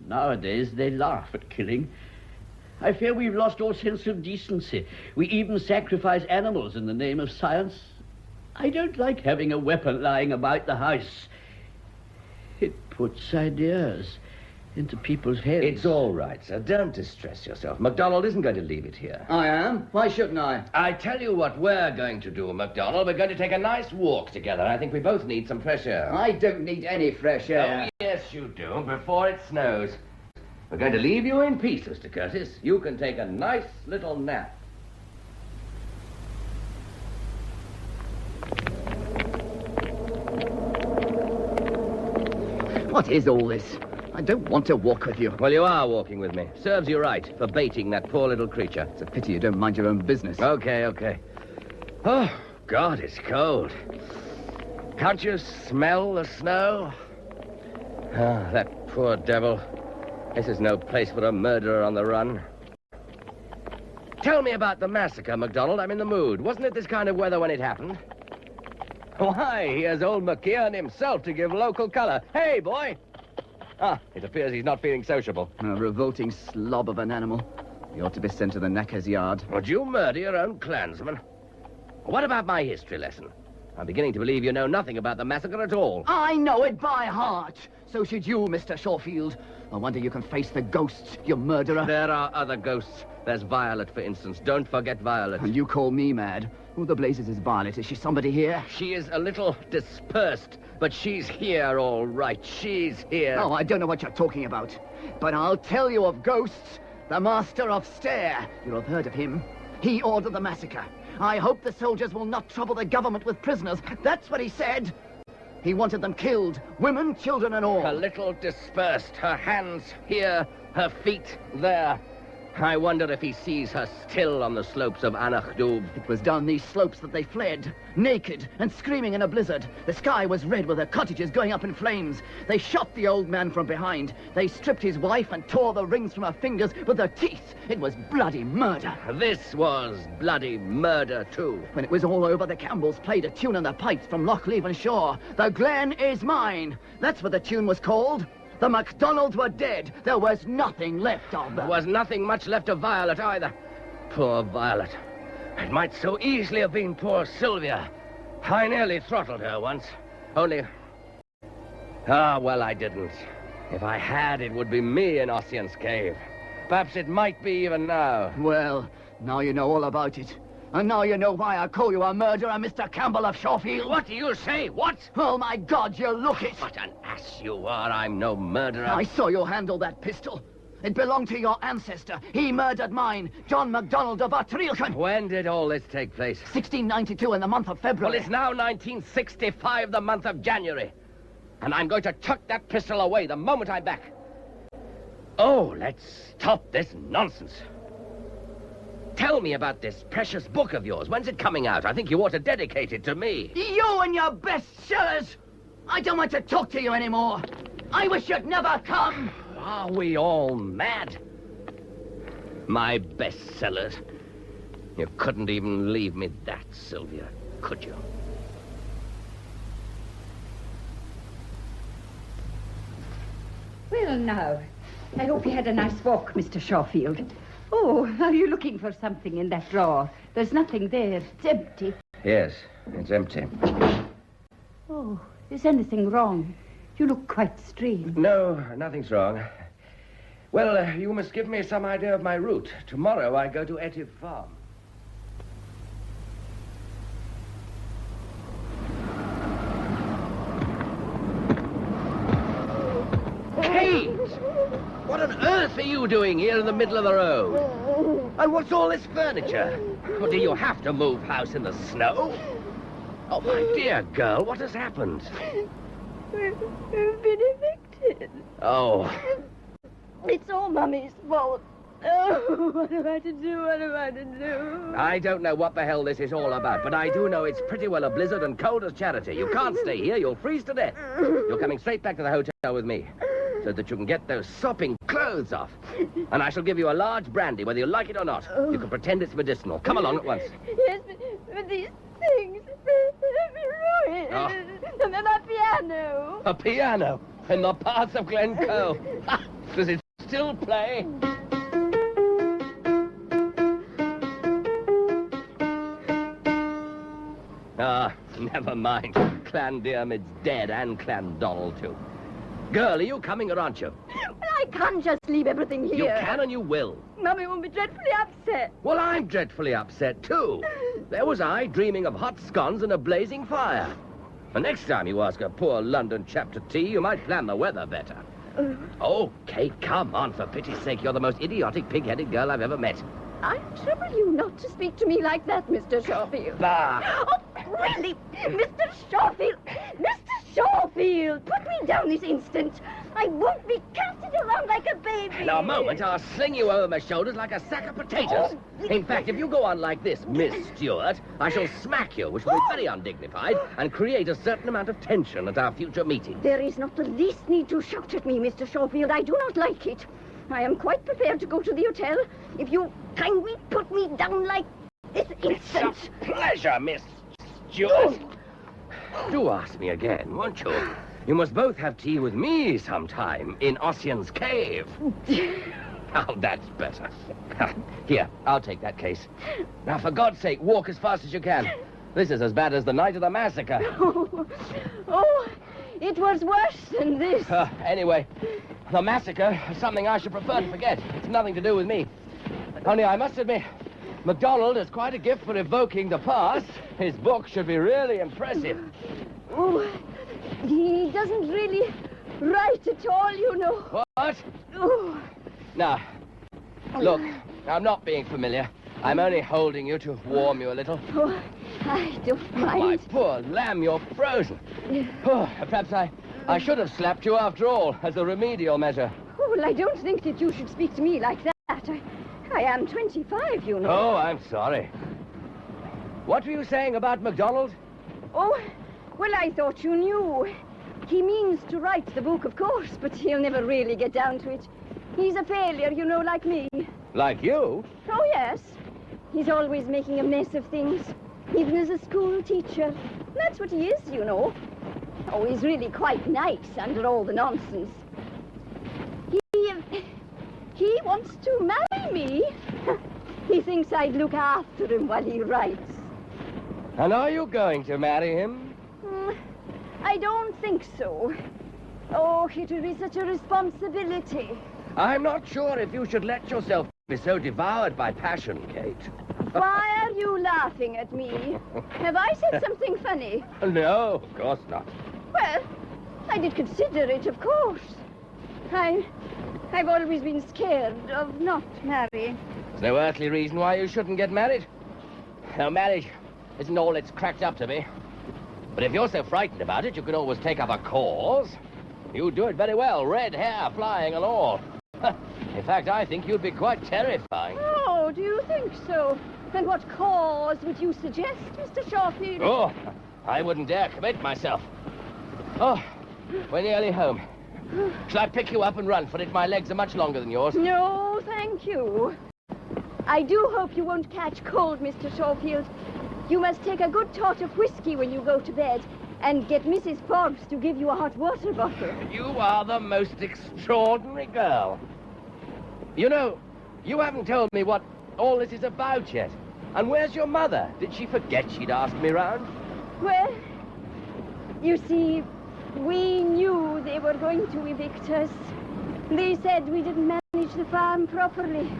Nowadays, they laugh at killing. I fear we've lost all sense of decency. We even sacrifice animals in the name of science. I don't like having a weapon lying about the house. It puts ideas into people's heads. It's all right, sir. Don't distress yourself. MacDonald isn't going to leave it here. I am. Why shouldn't I? I tell you what we're going to do, MacDonald. We're going to take a nice walk together. I think we both need some fresh air. I don't need any fresh air. Oh, yes, you do, before it snows. We're going to leave you in peace, Mr. Curtis. You can take a nice little nap. What is all this? I don't want to walk with you. Well, you are walking with me. Serves you right for baiting that poor little creature. It's a pity you don't mind your own business. Okay, okay. Oh, God, it's cold. Can't you smell the snow? Ah, that poor devil. This is no place for a murderer on the run. Tell me about the massacre, MacDonald. I'm in the mood. Wasn't it this kind of weather when it happened? Why, here's old McKeon himself to give local colour. Hey, boy! Ah, it appears he's not feeling sociable. A revolting slob of an animal. He ought to be sent to the knacker's yard. Would you murder your own clansman? What about my history lesson? I'm beginning to believe you know nothing about the massacre at all. I know it by heart. So should you, Mr. Shawfield. I wonder you can face the ghosts, you murderer. There are other ghosts. There's Violet, for instance. Don't forget Violet. And you call me mad. Who the blazes is Violet? Is she somebody here? She is a little dispersed, but she's here all right. She's here. Oh, I don't know what you're talking about. But I'll tell you of ghosts. The Master of Stair. You'll have heard of him. He ordered the massacre. I hope the soldiers will not trouble the government with prisoners. That's what he said. He wanted them killed. Women, children, and all. A little dispersed. Her hands here, her feet there. I wonder if he sees her still on the slopes of Anachdub. It was down these slopes that they fled, naked and screaming in a blizzard. The sky was red with their cottages going up in flames. They shot the old man from behind. They stripped his wife and tore the rings from her fingers with their teeth. It was bloody murder. This was bloody murder, too. When it was all over, the Campbells played a tune on their pipes from Loch Leven Shore. The Glen is mine. That's what the tune was called. The MacDonalds were dead. There was nothing left of them. There was nothing much left of Violet either. Poor Violet. It might so easily have been poor Sylvia. I nearly throttled her once. Only... Ah, well, I didn't. If I had, it would be me in Ossian's cave. Perhaps it might be even now. Well, now you know all about it. And now you know why I call you a murderer, Mr. Campbell of Shawfield. What do you say? What? Oh, my God, you look it. What an ass you are. I'm no murderer. I saw you handle that pistol. It belonged to your ancestor. He murdered mine, John MacDonald of Artrilken. When did all this take place? 1692 in the month of February. Well, it's now 1965, the month of January. And I'm going to chuck that pistol away the moment I'm back. Oh, let's stop this nonsense. Tell me about this precious book of yours. When's it coming out? I think you ought to dedicate it to me. You and your bestsellers! I don't want to talk to you anymore. I wish you'd never come. Are we all mad? My bestsellers. You couldn't even leave me that, Sylvia, could you? Well, now, I hope you had a nice walk, Mr. Shawfield. Oh, are you looking for something in that drawer? There's nothing there. It's empty. Yes, it's empty. Oh, is anything wrong? You look quite strange. No, nothing's wrong. Well, you must give me some idea of my route. Tomorrow I go to Etive Farm. Kate! What on earth are you doing here in the middle of the road? And what's all this furniture? Well, do you have to move house in the snow? Oh, my dear girl, what has happened? We've been evicted. Oh, It's all Mummy's fault. Oh, what am I to do? What am I to do? I don't know what the hell this is all about, but I do know it's pretty well a blizzard and cold as charity. You can't stay here. You'll freeze to death. You're coming straight back to the hotel with me so that you can get those sopping clothes off. And I shall give you a large brandy, whether you like it or not. You can pretend it's medicinal. Come along at once. Yes, but these things have been ruined. Oh. And then my piano. A piano in the parts of Glencoe. Does it still play? Ah, never mind. Clan Diarmid's dead, and Clan Donald, too. Girl, are you coming or aren't you? Well, I can't just leave everything here. You can and you will. Mummy won't be dreadfully upset. Well, I'm dreadfully upset, too. There was I, dreaming of hot scones and a blazing fire. The next time you ask a poor London chap to tea, you might plan the weather better. Okay, come on, for pity's sake. You're the most idiotic, pig-headed girl I've ever met. I trouble you not to speak to me like that, Mr. Shawfield. Bah! Oh, really? Mr. Shawfield! Mr. Shawfield! Put me down this instant. I won't be carted around like a baby. In a moment, I'll sling you over my shoulders like a sack of potatoes. In fact, if you go on like this, Miss Stewart, I shall smack you, which will be very undignified, and create a certain amount of tension at our future meeting. There is not the least need to shout at me, Mr. Shawfield. I do not like it. I am quite prepared to go to the hotel if you kindly put me down like this instant. It's a pleasure, Miss Stewart. Do ask me again, won't you? You must both have tea with me sometime in Ossian's cave. Oh, that's better. Here, I'll take that case. Now, for God's sake, walk as fast as you can. This is as bad as the night of the massacre. Oh, it was worse than this. Anyway, the massacre is something I should prefer to forget. It's nothing to do with me. Only I must admit, MacDonald has quite a gift for evoking the past. His book should be really impressive. Oh, he doesn't really write at all, you know. What? Oh. Now, look, I'm not being familiar. I'm only holding you to warm you a little. Oh, I don't mind. My poor lamb, you're frozen. Oh, perhaps I should have slapped you after all, as a remedial measure. Oh, well, I don't think that you should speak to me like that. I am 25, you know. Oh, I'm sorry. What were you saying about MacDonald? Oh, well, I thought you knew. He means to write the book, of course, but he'll never really get down to it. He's a failure, you know, like me. Like you? Oh, yes. He's always making a mess of things, even as a school teacher. That's what he is, you know. Oh, he's really quite nice under all the nonsense. He wants to marry me. He thinks I'd look after him while he writes. And are you going to marry him? I don't think so. Oh, it would be such a responsibility. I'm not sure if you should let yourself be so devoured by passion, Kate. Why are you laughing at me? Have I said something funny? No, of course not. Well, I did consider it, of course. I've always been scared of not marrying. There's no earthly reason why you shouldn't get married. Now, marriage isn't all it's cracked up to be. But if you're so frightened about it, you can always take up a cause. You do it very well, red hair flying and all. In fact, I think you'd be quite terrifying. Oh, do you think so? And what cause would you suggest, Mr. Shawfield? Oh, I wouldn't dare commit myself. Oh, we're nearly home. Shall I pick you up and run for it? My legs are much longer than yours. No, thank you. I do hope you won't catch cold, Mr. Shawfield. You must take a good tot of whiskey when you go to bed and get Mrs. Forbes to give you a hot water bottle. You are the most extraordinary girl. You know, you haven't told me what all this is about yet. And where's your mother? Did she forget she'd asked me round? Well, you see, we knew they were going to evict us. They said we didn't manage the farm properly.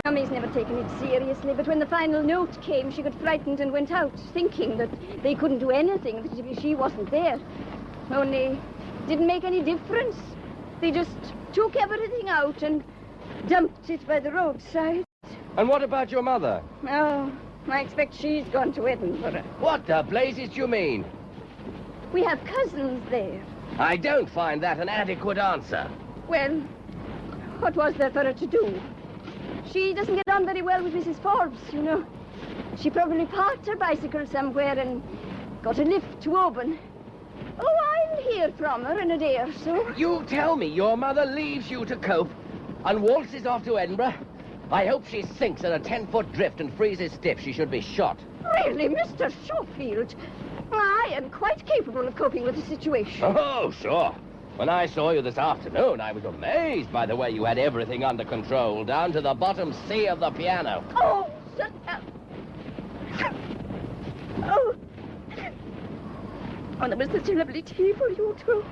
Mummy's never taken it seriously, but when the final note came, she got frightened and went out, thinking that they couldn't do anything if she wasn't there. Only, it didn't make any difference. They just took everything out and dumped it by the roadside. And what about your mother? Oh, I expect she's gone to Edinburgh. What the blazes do you mean? We have cousins there. I don't find that an adequate answer. Well, what was there for her to do? She doesn't get on very well with Mrs. Forbes, you know. She probably parked her bicycle somewhere and got a lift to Oban. Oh, I'll hear from her in a day or so. You tell me your mother leaves you to cope and waltzes off to Edinburgh? I hope she sinks in a 10-foot drift and freezes stiff. She should be shot. Really, Mr. Shawfield? I am quite capable of coping with the situation. Oh, sure. When I saw you this afternoon, I was amazed by the way you had everything under control, down to the bottom C of the piano. Oh, shut up. Oh. Oh, there was such a lovely tea for you, too.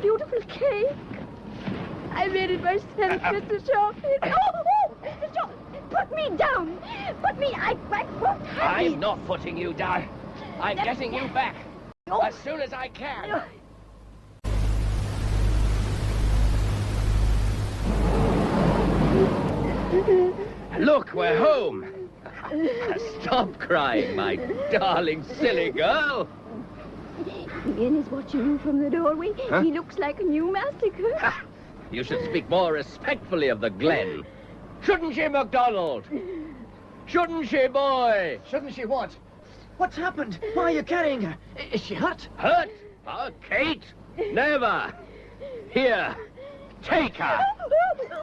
beautiful cake. I made it myself, Mr. Sharpie. Oh, Mr. Sharpie, put me down. Put me, I won't have I'm it. not putting you down. I'm getting you back as soon as I can. Look, we're home. Stop crying, my darling silly girl. Ian is watching you from the doorway. Huh? He looks like a new massacre. You should speak more respectfully of the Glen. Shouldn't she, MacDonald? Shouldn't she, boy? Shouldn't she what? What's happened? Why are you carrying her? Is she hurt? Hurt? Oh, Kate? Never. Here, take her.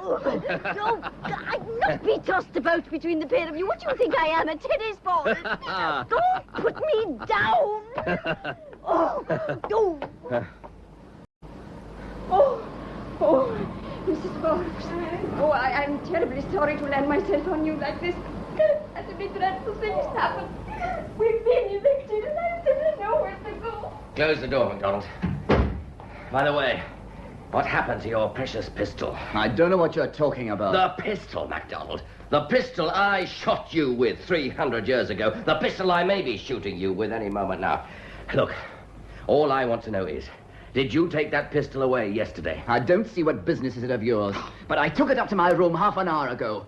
No, I'd not be tossed about between the pair of you. What do you think I am, a tennis ball? Don't put me down. Oh. Mrs. Forbes. Oh, I'm terribly sorry to land myself on you like this. Utterly dreadful things happen. We've been evicted and I simply know where to go. Close the door, MacDonald. By the way, what happened to your precious pistol? I don't know what you're talking about. The pistol, MacDonald. The pistol I shot you with 300 years ago. The pistol I may be shooting you with any moment now. Look, all I want to know is, did you take that pistol away yesterday? I don't see what business is it of yours, but I took it up to my room half an hour ago.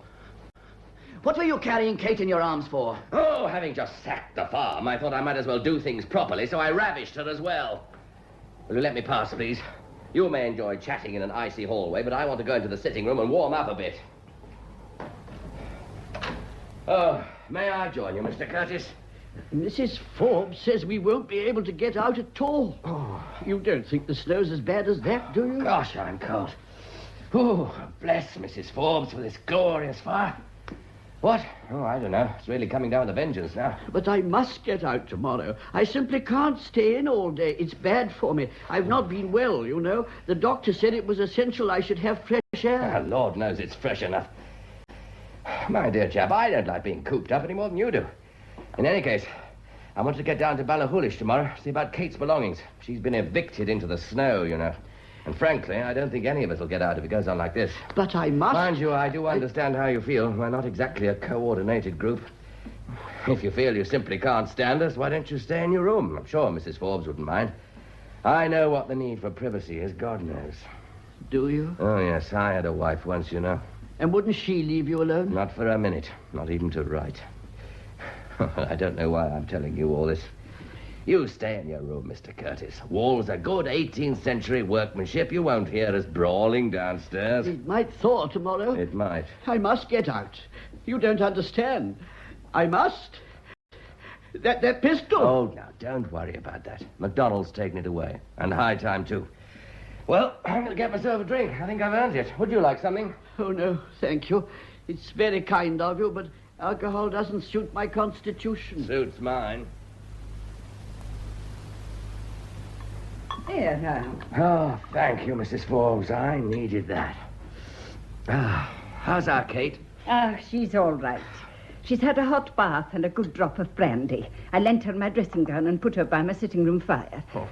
What were you carrying Kate in your arms for? Oh, having just sacked the farm, I thought I might as well do things properly, so I ravished her as well. Will you let me pass, please? You may enjoy chatting in an icy hallway, but I want to go into the sitting room and warm up a bit. Oh, may I join you, Mr. Curtis? Mrs. Forbes says we won't be able to get out at all. Oh, you don't think the snow's as bad as that, do you? Gosh, I'm cold. Oh, bless Mrs. Forbes for this glorious fire. What? Oh, I don't know. It's really coming down with a vengeance now. But I must get out tomorrow. I simply can't stay in all day. It's bad for me. I've not been well, you know. The doctor said it was essential I should have fresh air. Lord knows it's fresh enough. My dear chap, I don't like being cooped up any more than you do. In any case, I want to get down to Ballachulish tomorrow, see about Kate's belongings. She's been evicted into the snow, you know. And frankly, I don't think any of us will get out if it goes on like this. But I must... Mind you, I do understand how you feel. We're not exactly a coordinated group. If you feel you simply can't stand us, why don't you stay in your room? I'm sure Mrs. Forbes wouldn't mind. I know what the need for privacy is, God knows. Do you? Oh, yes, I had a wife once, you know. And wouldn't she leave you alone? Not for a minute, not even to write. I don't know why I'm telling you all this. You stay in your room, Mr. Curtis. Walls are good 18th century workmanship. You won't hear us brawling downstairs. It might thaw tomorrow. It might. I must get out. You don't understand. I must. That pistol. Oh, now, don't worry about that. MacDonald's taken it away. And high time, too. Well, I'm going to get myself a drink. I think I've earned it. Would you like something? Oh, no, thank you. It's very kind of you, but alcohol doesn't suit my constitution. Suits mine. There now. Oh, thank you, Mrs. Forbes. I needed that. How's our Kate? She's all right. She's had a hot bath and a good drop of brandy. I lent her my dressing gown and put her by my sitting room fire. Oh.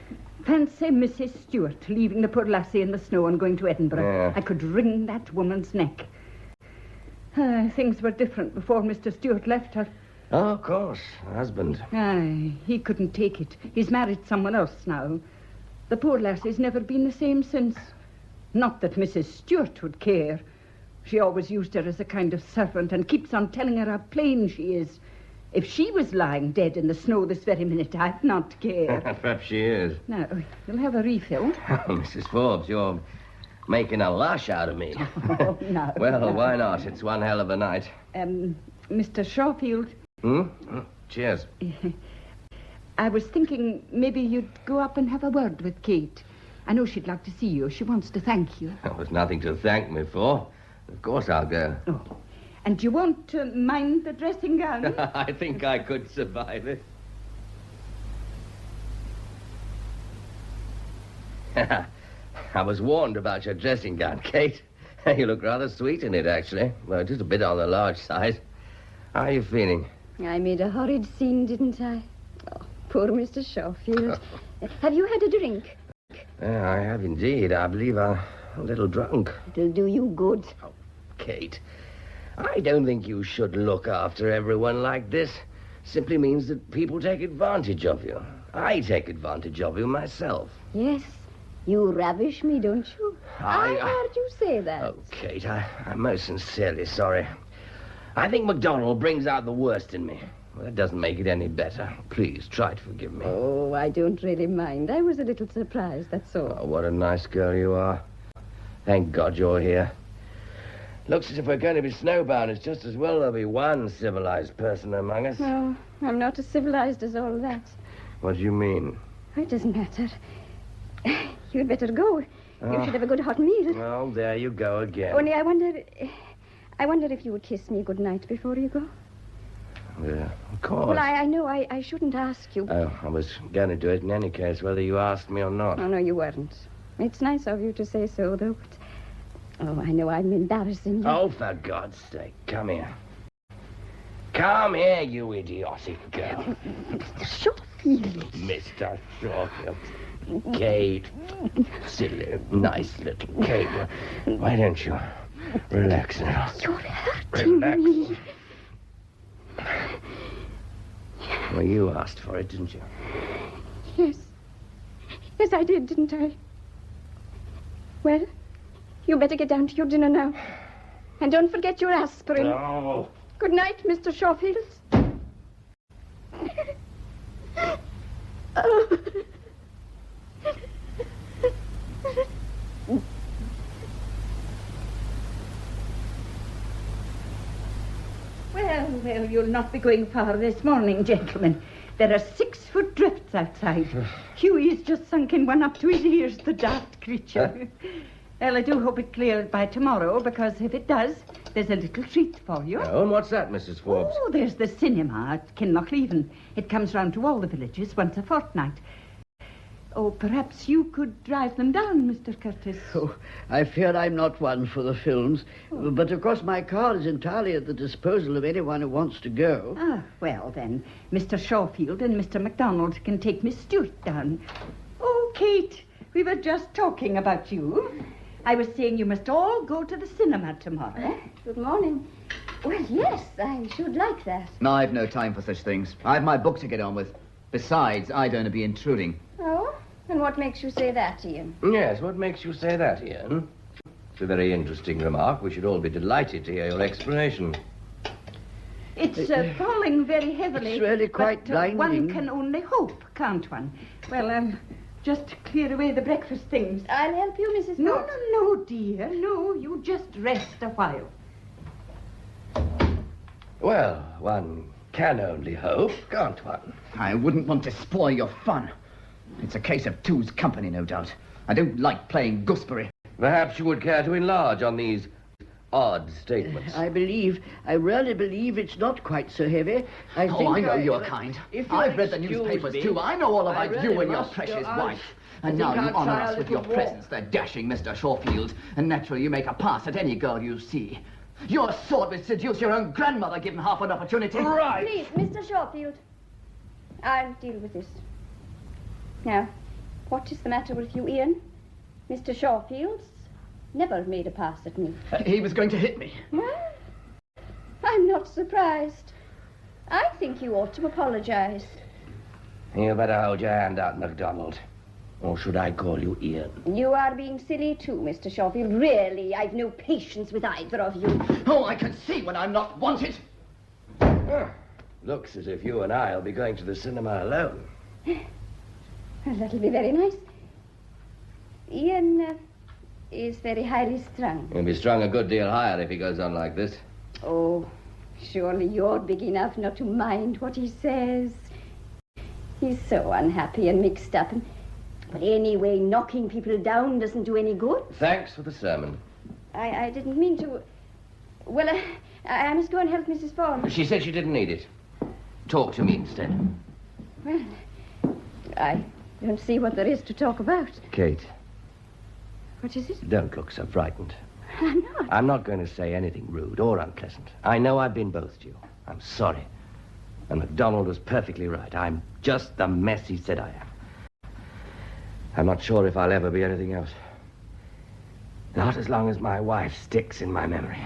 Fancy Mrs. Stewart leaving the poor lassie in the snow and going to Edinburgh. Yeah. I could wring that woman's neck. Things were different before Mr. Stewart left her. Oh, of course. Husband. Aye, he couldn't take it. He's married someone else now. The poor lassie's never been the same since. Not that Mrs. Stewart would care. She always used her as a kind of servant and keeps on telling her how plain she is. If she was lying dead in the snow this very minute, I'd not care. Perhaps she is. Now, you'll have a refill. Oh, Mrs. Forbes, you're making a lush out of me. Oh, no. Well, no. why not? It's one hell of a night. Mr. Shawfield. Cheers. I was thinking maybe you'd go up and have a word with Kate. I know she'd like to see you. She wants to thank you. There was nothing to thank me for. Of course I'll go. Oh. And you won't mind the dressing gown? I think I could survive it. I was warned about your dressing gown, Kate. You look rather sweet in it, actually. Well, just a bit on the large side. How are you feeling? I made a horrid scene, didn't I? Oh, poor Mr. Shawfield. Have you had a drink? Yeah, I have indeed. I believe I'm a little drunk. It'll do you good. Oh, Kate, I don't think you should look after everyone like this. Simply means that people take advantage of you. I take advantage of you myself. Yes, you ravish me, don't you? I heard you say that. Oh, Kate, I'm most sincerely sorry. I think MacDonald brings out the worst in me. Well, that doesn't make it any better. Please, try to forgive me. Oh, I don't really mind. I was a little surprised, that's all. Oh, what a nice girl you are. Thank God you're here. Looks as if we're going to be snowbound. It's just as well there'll be one civilized person among us. No, I'm not as civilized as all that. What do you mean? It doesn't matter. You'd better go. You should have a good hot meal. Oh, there you go again. Only I wonder if you would kiss me good night before you go. Yeah, of course. Well, I know I shouldn't ask you. Oh, I was going to do it in any case, whether you asked me or not. Oh, no, you weren't. It's nice of you to say so, though. But, I know I'm embarrassing you. Oh, for God's sake, come here. Come here, you idiotic girl. Mr. Shawfield. Mr. Shawfield. Kate. Silly, nice little Kate. Why don't you relax now? You're hurting me. Well, you asked for it, didn't you? Yes. Yes, I did, didn't I? Well, you better get down to your dinner now. And don't forget your aspirin. No. Good night, Mr. Shawfield. Oh. Well, you'll not be going far this morning, gentlemen. There are 6-foot drifts outside. Hughie's just sunk in one up to his ears, the daft creature. Well, I do hope it clears by tomorrow, because if it does, there's a little treat for you. Oh, and what's that, Mrs. Forbes? Oh, there's the cinema at Kinlochleven. It comes round to all the villages once a fortnight. Oh, perhaps you could drive them down, Mr. Curtis. Oh, I fear I'm not one for the films. But, of course, my car is entirely at the disposal of anyone who wants to go. Ah, well, then, Mr. Shawfield and Mr. MacDonald can take Miss Stewart down. Oh, Kate, we were just talking about you. I was saying you must all go to the cinema tomorrow. Good morning. Well, yes, I should like that. No, I've no time for such things. I have my book to get on with. Besides, I don't want to be intruding. Oh? And what makes you say that, Ian? Yes, what makes you say that, Ian? It's a very interesting remark. We should all be delighted to hear your explanation. It's falling very heavily. It's really quite blinding. One can only hope, can't one? Well, just clear away the breakfast things. I'll help you, Mrs. No, Fox. no, dear. No, you just rest a while. Well, one can only hope, can't one? I wouldn't want to spoil your fun. It's a case of two's company, no doubt. I don't like playing gooseberry. Perhaps you would care to enlarge on these odd statements. I really believe it's not quite so heavy. I know you're kind. I've read the newspapers, too. I know all about you and your precious wife. And now you honor us with your presence, the dashing Mr. Shawfield. And naturally you make a pass at any girl you see. Your sword would seduce your own grandmother, given half an opportunity. Right. Please, Mr. Shawfield. I'll deal with this. Now, what is the matter with you, Ian? Mr. Shawfield's never made a pass at me. He was going to hit me. Well, I'm not surprised. I think you ought to apologize. You better hold your hand out, MacDonald. Or should I call you Ian? You are being silly too, Mr. Shawfield. Really, I've no patience with either of you. Oh, I can see when I'm not wanted. Looks as if you and I'll be going to the cinema alone. Well, that'll be very nice. Ian is very highly strung. He'll be strung a good deal higher if he goes on like this. Oh, surely you're big enough not to mind what he says. He's so unhappy and mixed up. But anyway, knocking people down doesn't do any good. Thanks for the sermon. I didn't mean to... Well, I must go and help Mrs. Fawn. She said she didn't need it. Talk to me instead. Well, I don't see what there is to talk about. Kate. What is it? Don't look so frightened. I'm not. I'm not going to say anything rude or unpleasant. I know I've been both to you. I'm sorry. And MacDonald was perfectly right. I'm just the mess he said I am. I'm not sure if I'll ever be anything else. Not as long as my wife sticks in my memory.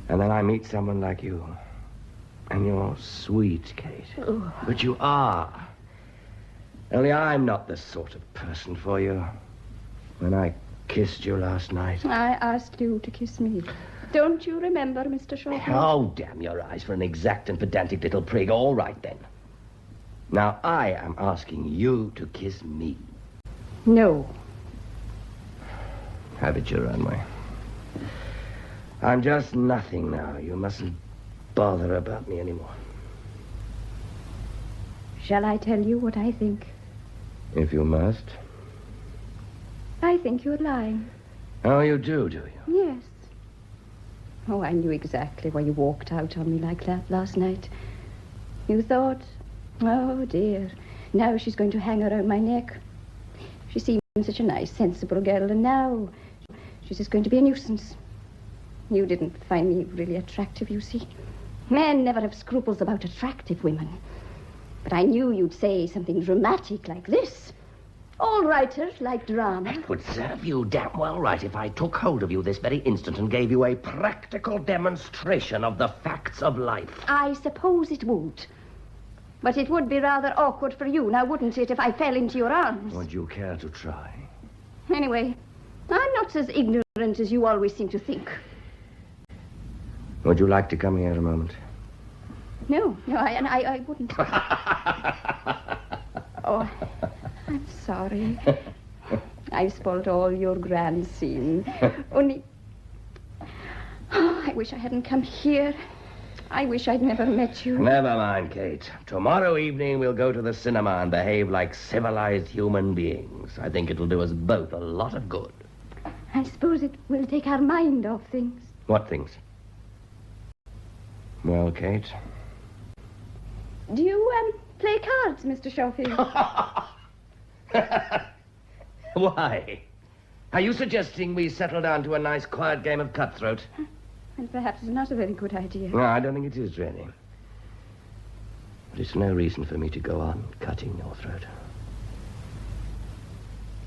And then I meet someone like you. And you're sweet, Kate. Oh. But you are. Only I'm not the sort of person for you. When I kissed you last night. I asked you to kiss me. Don't you remember, Mr. Shortman? Oh, damn your eyes for an exact and pedantic little prig. All right, then. Now, I am asking you to kiss me. No. Have it your own way. I'm just nothing now. You mustn't bother about me anymore. Shall I tell you what I think? If you must. I think you're lying. Oh, you do you? Yes. Oh, I knew exactly why you walked out on me like that last night. You thought, oh, dear, now she's going to hang around my neck. She seemed such a nice, sensible girl, and now she's just going to be a nuisance. You didn't find me really attractive, you see. Men never have scruples about attractive women. But I knew you'd say something dramatic like this. All writers like drama. It would serve you damn well right if I took hold of you this very instant and gave you a practical demonstration of the facts of life. I suppose it would. But it would be rather awkward for you, now wouldn't it, if I fell into your arms? Would you care to try? Anyway, I'm not as ignorant as you always seem to think. Would you like to come here a moment? No, I wouldn't. Oh, I'm sorry. I've spoiled all your grand scene. Only... Oh, I wish I hadn't come here. I wish I'd never met you. Never mind, Kate. Tomorrow evening we'll go to the cinema and behave like civilized human beings. I think it'll do us both a lot of good. I suppose it will take our mind off things. What things? Well, Kate... Do you, play cards, Mr. Schofield? Why? Are you suggesting we settle down to a nice quiet game of cutthroat? And perhaps it's not a very good idea. No, I don't think it is, really. But it's no reason for me to go on cutting your throat.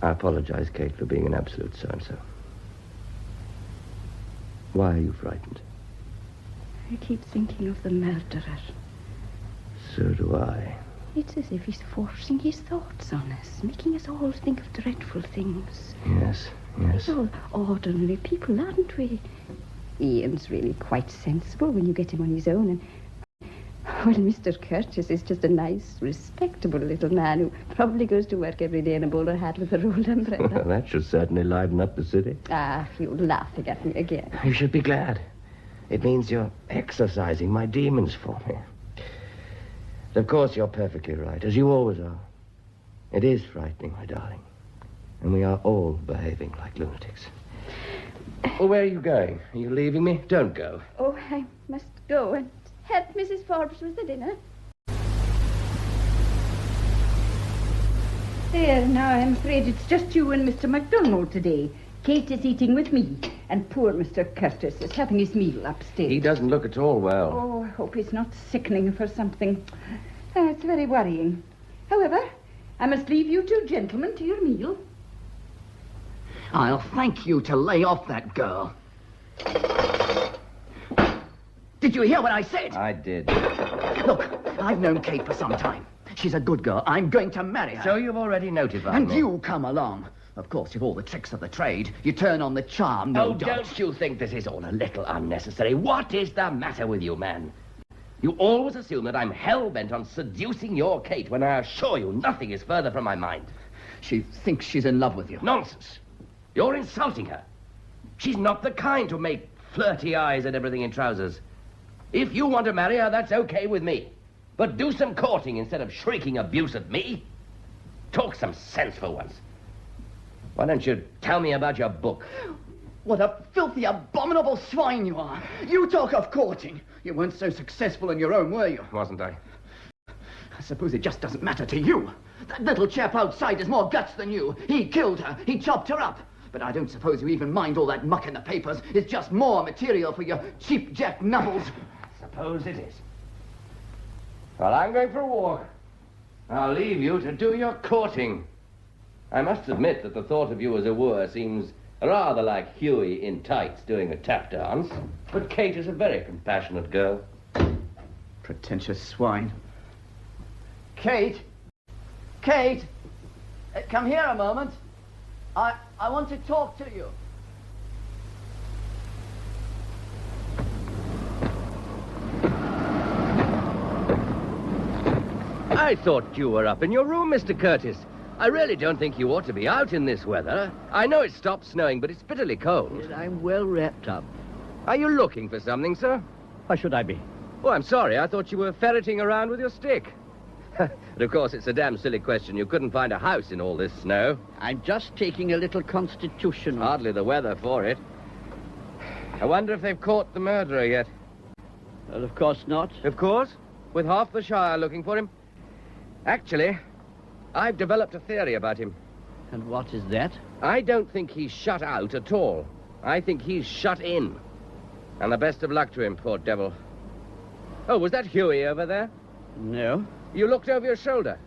I apologize, Kate, for being an absolute so-and-so. Why are you frightened? I keep thinking of the murderer. So do I. It's as if he's forcing his thoughts on us, making us all think of dreadful things. Yes. We're all ordinary people, aren't we? Ian's really quite sensible when you get him on his own, and... Well, Mr. Curtis is just a nice, respectable little man who probably goes to work every day in a bowler hat with a rolled umbrella. That should certainly liven up the city. Ah, you're laughing at me again. You should be glad. It means you're exercising my demons for me. Of course, you're perfectly right, as you always are. It is frightening, my darling. And we are all behaving like lunatics. Well, where are you going? Are you leaving me? Don't go. Oh, I must go and help Mrs. Forbes with the dinner. There, now I'm afraid it's just you and Mr. MacDonald today. Kate is eating with me, and poor Mr. Curtis is having his meal upstairs. He doesn't look at all well. Oh, I hope he's not sickening for something. It's very worrying. However, I must leave you two gentlemen to your meal. I'll thank you to lay off that girl. Did you hear what I said? I did. Look, I've known Kate for some time. She's a good girl. I'm going to marry her. So you've already notified me. And you come along. Of course, you've all the tricks of the trade. You turn on the charm, no doubt. Don't you think this is all a little unnecessary? What is the matter with you, man? You always assume that I'm hell-bent on seducing your Kate when I assure you nothing is further from my mind. She thinks she's in love with you. Nonsense. You're insulting her. She's not the kind to make flirty eyes at everything in trousers. If you want to marry her, that's okay with me. But do some courting instead of shrieking abuse at me. Talk some sense for once. Why don't you tell me about your book? What a filthy, abominable swine you are. You talk of courting. You weren't so successful in your own, were you? Wasn't I? I suppose it just doesn't matter to you. That little chap outside has more guts than you. He killed her. He chopped her up. But I don't suppose you even mind all that muck in the papers. It's just more material for your cheap jack novels. I suppose it is. Well, I'm going for a walk. I'll leave you to do your courting. I must admit that the thought of you as a wooer seems rather like Huey in tights doing a tap dance. But Kate is a very compassionate girl. Pretentious swine. Kate! Kate! Come here a moment. I want to talk to you. I thought you were up in your room, Mr. Curtis. I really don't think you ought to be out in this weather. I know it stopped snowing, but it's bitterly cold. Yes, I'm well wrapped up. Are you looking for something, sir? Why should I be? Oh, I'm sorry. I thought you were ferreting around with your stick. But of course, it's a damn silly question. You couldn't find a house in all this snow. I'm just taking a little constitutional. Hardly the weather for it. I wonder if they've caught the murderer yet. Well, of course not. Of course, with half the Shire looking for him. Actually, I've developed a theory about him. And what is that? I don't think he's shut out at all. I think he's shut in. And the best of luck to him, poor devil. Oh, was that Huey over there? No. You looked over your shoulder.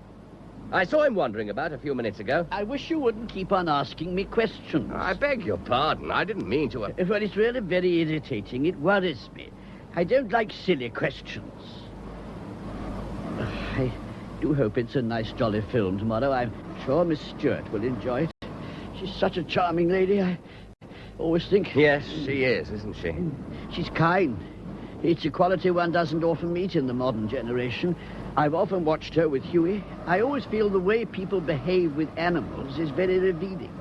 I saw him wandering about a few minutes ago. I wish you wouldn't keep on asking me questions. I beg your pardon. I didn't mean to... Well, it's really very irritating. It worries me. I don't like silly questions. I do hope it's a nice, jolly film tomorrow. I'm sure Miss Stewart will enjoy it. She's such a charming lady. I always think... Yes, she is, isn't she? She's kind. It's a quality one doesn't often meet in the modern generation. I've often watched her with Huey. I always feel the way people behave with animals is very revealing.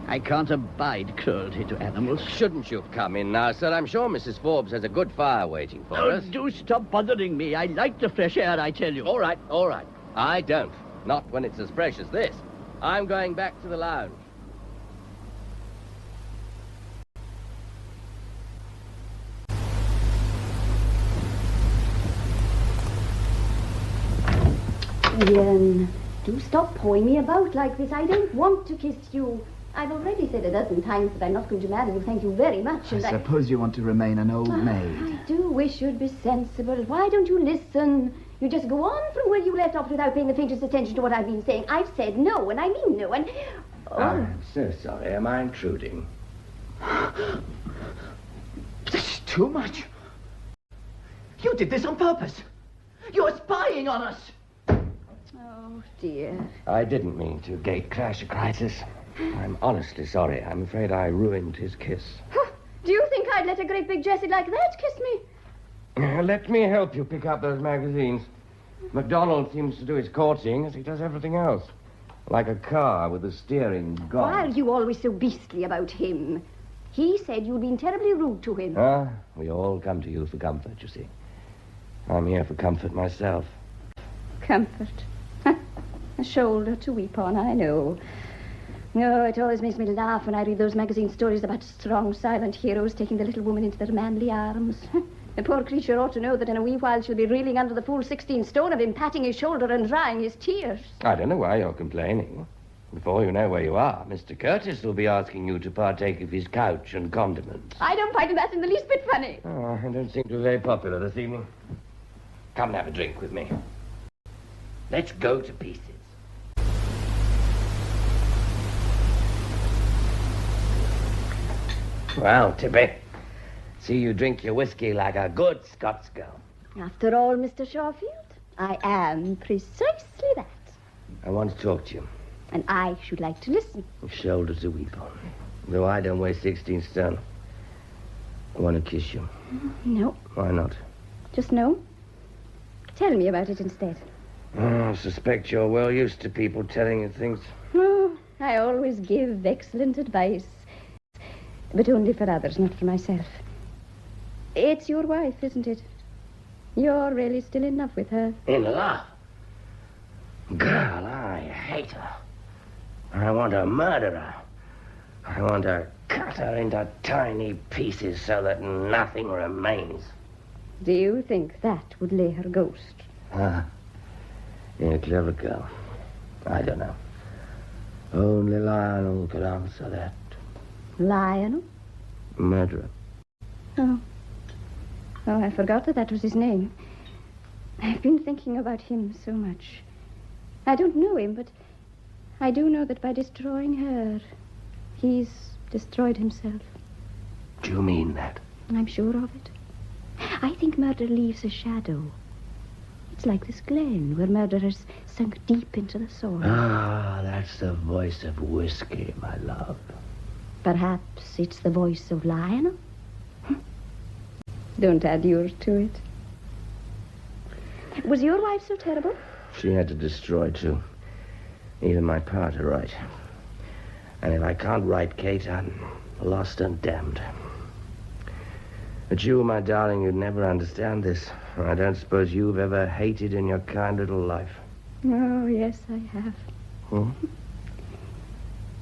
I can't abide cruelty to animals. Shouldn't you come in now, sir? I'm sure Mrs. Forbes has a good fire waiting for us. Do stop bothering me. I like the fresh air, I tell you. All right, all right. I don't. Not when it's as fresh as this. I'm going back to the lounge. Ian, do stop pawing me about like this. I don't want to kiss you. I've already said a dozen times that I'm not going to marry you. Thank you very much. I suppose you want to remain an old maid. I do wish you'd be sensible. Why don't you listen? You just go on from where you left off without paying the faintest attention to what I've been saying. I've said no, and I mean no, and... Oh. I'm so sorry. Am I intruding? This is too much. You did this on purpose. You're spying on us. Oh, dear. I didn't mean to gate crash a crisis. I'm honestly sorry. I'm afraid I ruined his kiss. Do you think I'd let a great big Jessie like that kiss me? Let me help you pick up those magazines. MacDonald seems to do his courting as he does everything else. Like a car with the steering gone. Why are you always so beastly about him? He said you'd been terribly rude to him. Ah, we all come to you for comfort, you see. I'm here for comfort myself. Comfort. A shoulder to weep on, I know. No, it always makes me laugh when I read those magazine stories about strong, silent heroes taking the little woman into their manly arms. The poor creature ought to know that in a wee while she'll be reeling under the full 16 stone of him, patting his shoulder and drying his tears. I don't know why you're complaining. Before you know where you are, Mr. Curtis will be asking you to partake of his couch and condiments. I don't find that in the least bit funny. Oh, I don't seem to be very popular this evening. Come and have a drink with me. Let's go to pieces. Well, Tippy, see you drink your whiskey like a good Scots girl. After all, Mr. Shawfield, I am precisely that. I want to talk to you. And I should like to listen. Shoulder to weep on. Though I don't weigh 16 stone. I want to kiss you. No. Why not? Just no. Tell me about it instead. Oh, I suspect you're well used to people telling you things. Oh, I always give excellent advice. But only for others, not for myself. It's your wife, isn't it? You're really still in love with her. In love? Girl, I hate her. I want to murder her. I want to cut her into tiny pieces so that nothing remains. Do you think that would lay her ghost? You're a clever girl. I don't know. Only Lionel could answer that. Lionel? Murderer. Oh. Oh, I forgot that was his name. I've been thinking about him so much. I don't know him, but I do know that by destroying her, he's destroyed himself. Do you mean that? I'm sure of it. I think murder leaves a shadow. It's like this glen where murder has sunk deep into the soil. Ah, that's the voice of whiskey, my love. Perhaps it's the voice of Lionel? Don't add yours to it. Was your wife so terrible? She had to destroy, too. Even my part to write. And if I can't write, Kate, I'm lost and damned. But you, my darling, you'd never understand this. I don't suppose you've ever hated in your kind little life. Oh, yes, I have. Hmm?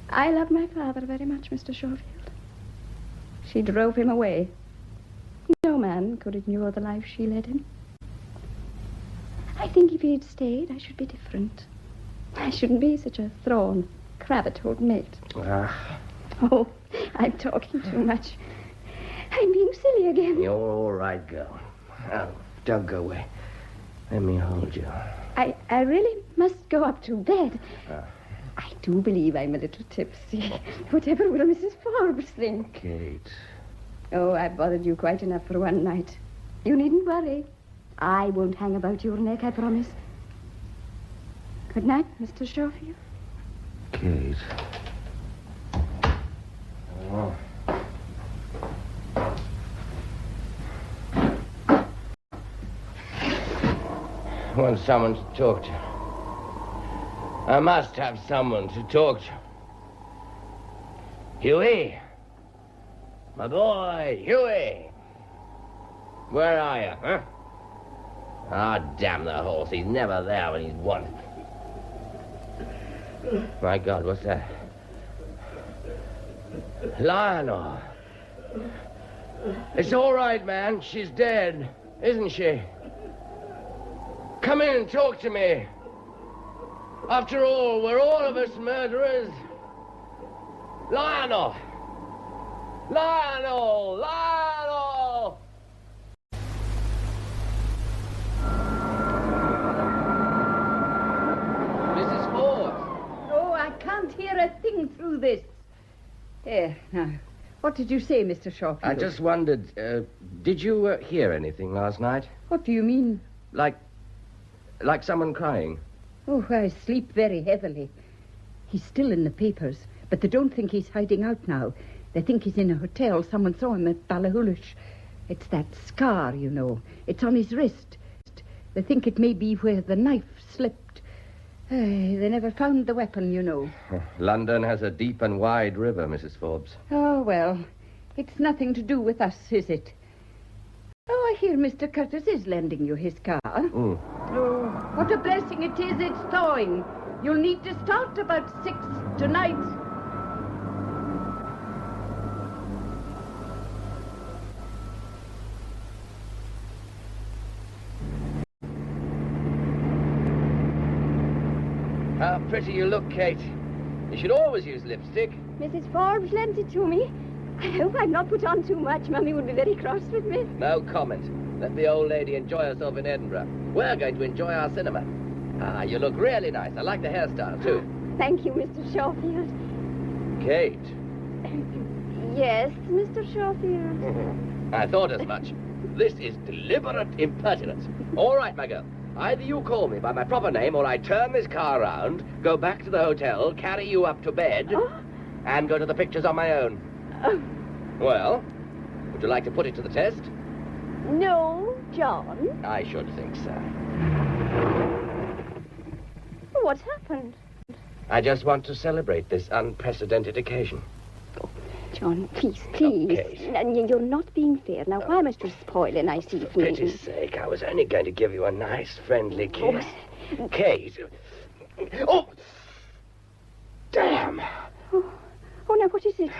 I love my father very much, Mr. Schofield. She drove him away. No man could ignore the life she led him. I think if he'd stayed, I should be different. I shouldn't be such a thrawn, cravat-old mate. Ah. Oh, I'm talking too much. I'm being silly again. You're all right, girl. Oh, don't go away. Let me hold you. I really must go up to bed. Ah. I do believe I'm a little tipsy. Whatever will Mrs. Forbes think? Kate. Oh, I've bothered you quite enough for one night. You needn't worry. I won't hang about your neck, I promise. Good night, Mr. Schofield. Kate. Oh. I want someone to talk to. I must have someone to talk to. Huey! My boy, Huey! Where are you, huh? Ah, damn the horse. He's never there when he's wanted. My God, what's that? Lionel. It's all right, man. She's dead, isn't she? Come in and talk to me. After all, we're all of us murderers. Lionel! Lionel! Lionel! Mrs. Ford. Oh, I can't hear a thing through this. There, now, what did you say, Mr. Schofield? I just wondered, did you hear anything last night? What do you mean? Like someone crying? Oh, I sleep very heavily. He's still in the papers, but they don't think he's hiding out now. They think he's in a hotel. Someone saw him at Ballachulish. It's that scar, you know. It's on his wrist. They think it may be where the knife slipped. They never found the weapon, you know. London has a deep and wide river, Mrs. Forbes. Oh, well, it's nothing to do with us, is it? Oh, I hear Mr. Curtis is lending you his car. Mm. Oh, what a blessing it is it's thawing. You'll need to start about 6 tonight. How pretty you look, Kate. You should always use lipstick. Mrs. Forbes lent it to me. I hope I've not put on too much. Mummy would be very cross with me. No comment. Let the old lady enjoy herself in Edinburgh. We're going to enjoy our cinema. Ah, you look really nice. I like the hairstyle, too. Thank you, Mr. Schofield. Kate. Yes, Mr. Schofield. I thought as much. This is deliberate impertinence. All right, my girl. Either you call me by my proper name or I turn this car around, go back to the hotel, carry you up to bed, and go to the pictures on my own. Well, would you like to put it to the test? No, John. I should think so. What happened? I just want to celebrate this unprecedented occasion. Oh, John, please, please. Okay. You're not being fair. Now, why must you spoil a nice evening? For pity's sake, I was only going to give you a nice, friendly kiss. Oh. Kate. Oh! Damn! Oh, now, what is it?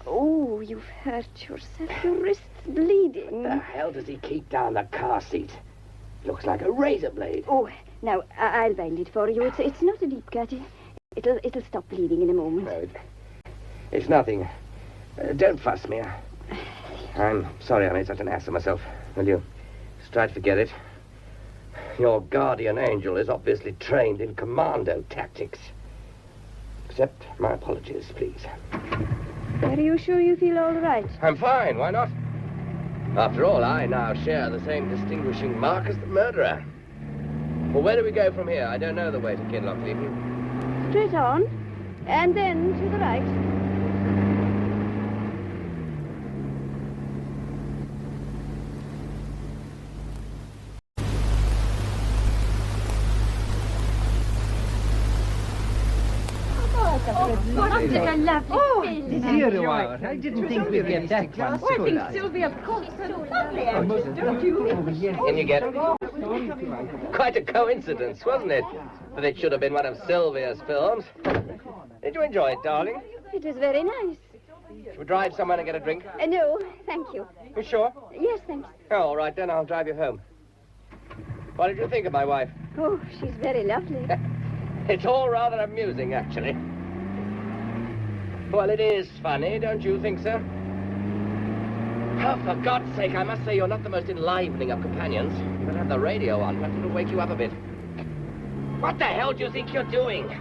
Oh, you've hurt yourself. Your wrist's bleeding. What the hell does he keep down the car seat? Looks like a razor blade. Oh, now, I'll bind it for you. It's not a deep cut. It'll stop bleeding in a moment. No, it's nothing. Don't fuss me. I'm sorry I made such an ass of myself. Will you just try to forget it? Your guardian angel is obviously trained in commando tactics. accept my apologies, please. Are you sure you feel all right? I'm fine, why not? After all, I now share the same distinguishing mark as the murderer. Well, where do we go from here? I don't know the way to Kinlochleven. Straight on, and then to the right. Wasn't it a lovely film? Here you are. I didn't think we'd get that one. I think Sylvia, of course, is lovely actress, don't you? In you get. Quite a coincidence, wasn't it? That it should have been one of Sylvia's films. Did you enjoy it, darling? It was very nice. Should we drive somewhere and get a drink? No, thank you. You sure? Yes, thanks. Oh, all right, then I'll drive you home. What did you think of my wife? Oh, she's very lovely. It's all rather amusing, actually. Well, it is funny, don't you think so? Oh, for God's sake, I must say you're not the most enlivening of companions. You better have the radio on. Perhaps it'll wake you up a bit. What the hell do you think you're doing? Did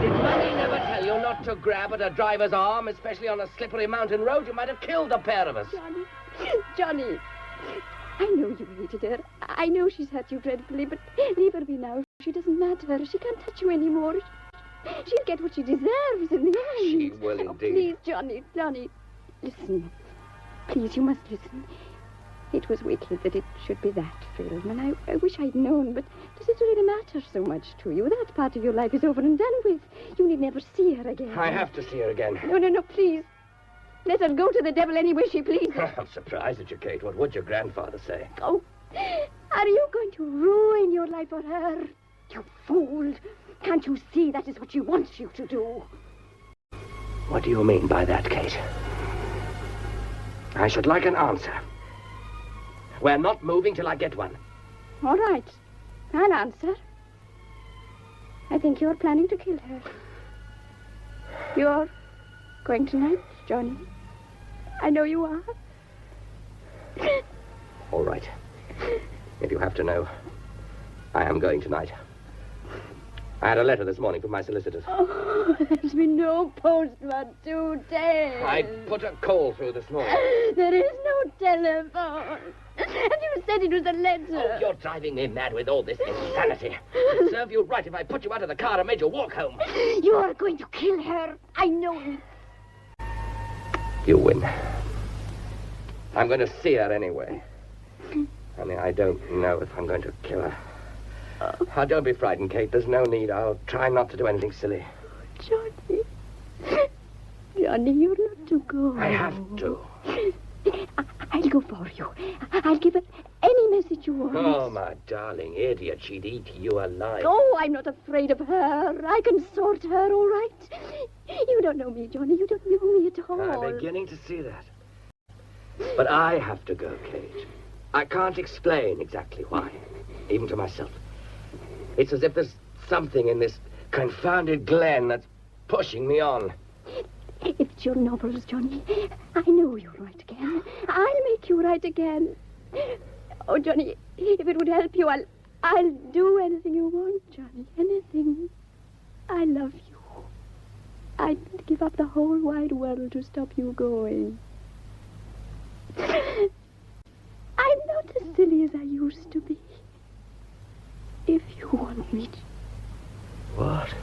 Mummy never tell you not to grab at a driver's arm, especially on a slippery mountain road? You might have killed the pair of us. Johnny, I know you hated her. I know she's hurt you dreadfully, but leave her be now. She doesn't matter. She can't touch you anymore. She'll get what she deserves in the end. She will indeed. Oh, please, Johnny, listen. Please, you must listen. It was wicked that it should be that film, and I wish I'd known, but does it really matter so much to you? That part of your life is over and done with. You need never see her again. I have to see her again. No, please. Let her go to the devil any way she pleases. I'm surprised at you, Kate. What would your grandfather say? Oh, are you going to ruin your life for her? You fool. Can't you see that is what she wants you to do? What do you mean by that, Kate? I should like an answer. We're not moving till I get one. All right. I'll answer. I think you're planning to kill her. You're going tonight, Johnny. I know you are. All right. If you have to know, I am going tonight. I had a letter this morning from my solicitors. Oh, there's been no postman today. I put a call through this morning. There is no telephone. And you said it was a letter. Oh, you're driving me mad with all this insanity. It'd serve you right if I put you out of the car and made you walk home. You are going to kill her. I know it. You win. I'm going to see her anyway. I mean, I don't know if I'm going to kill her. Oh, don't be frightened, Kate. There's no need. I'll try not to do anything silly. Johnny. Johnny, you're not to go. I have to. I'll go for you. I'll give her any message you want. Oh, my darling idiot. She'd eat you alive. Oh, I'm not afraid of her. I can sort her, all right. You don't know me, Johnny. You don't know me at all. I'm beginning to see that. But I have to go, Kate. I can't explain exactly why, even to myself. It's as if there's something in this confounded glen that's pushing me on. It's your novels, Johnny. I know you'll write again. I'll make you write again. Oh, Johnny, if it would help you, I'll do anything you want, Johnny. Anything. I love you. I'd give up the whole wide world to stop you going. I'm not as silly as I used to be. If you want me to. What?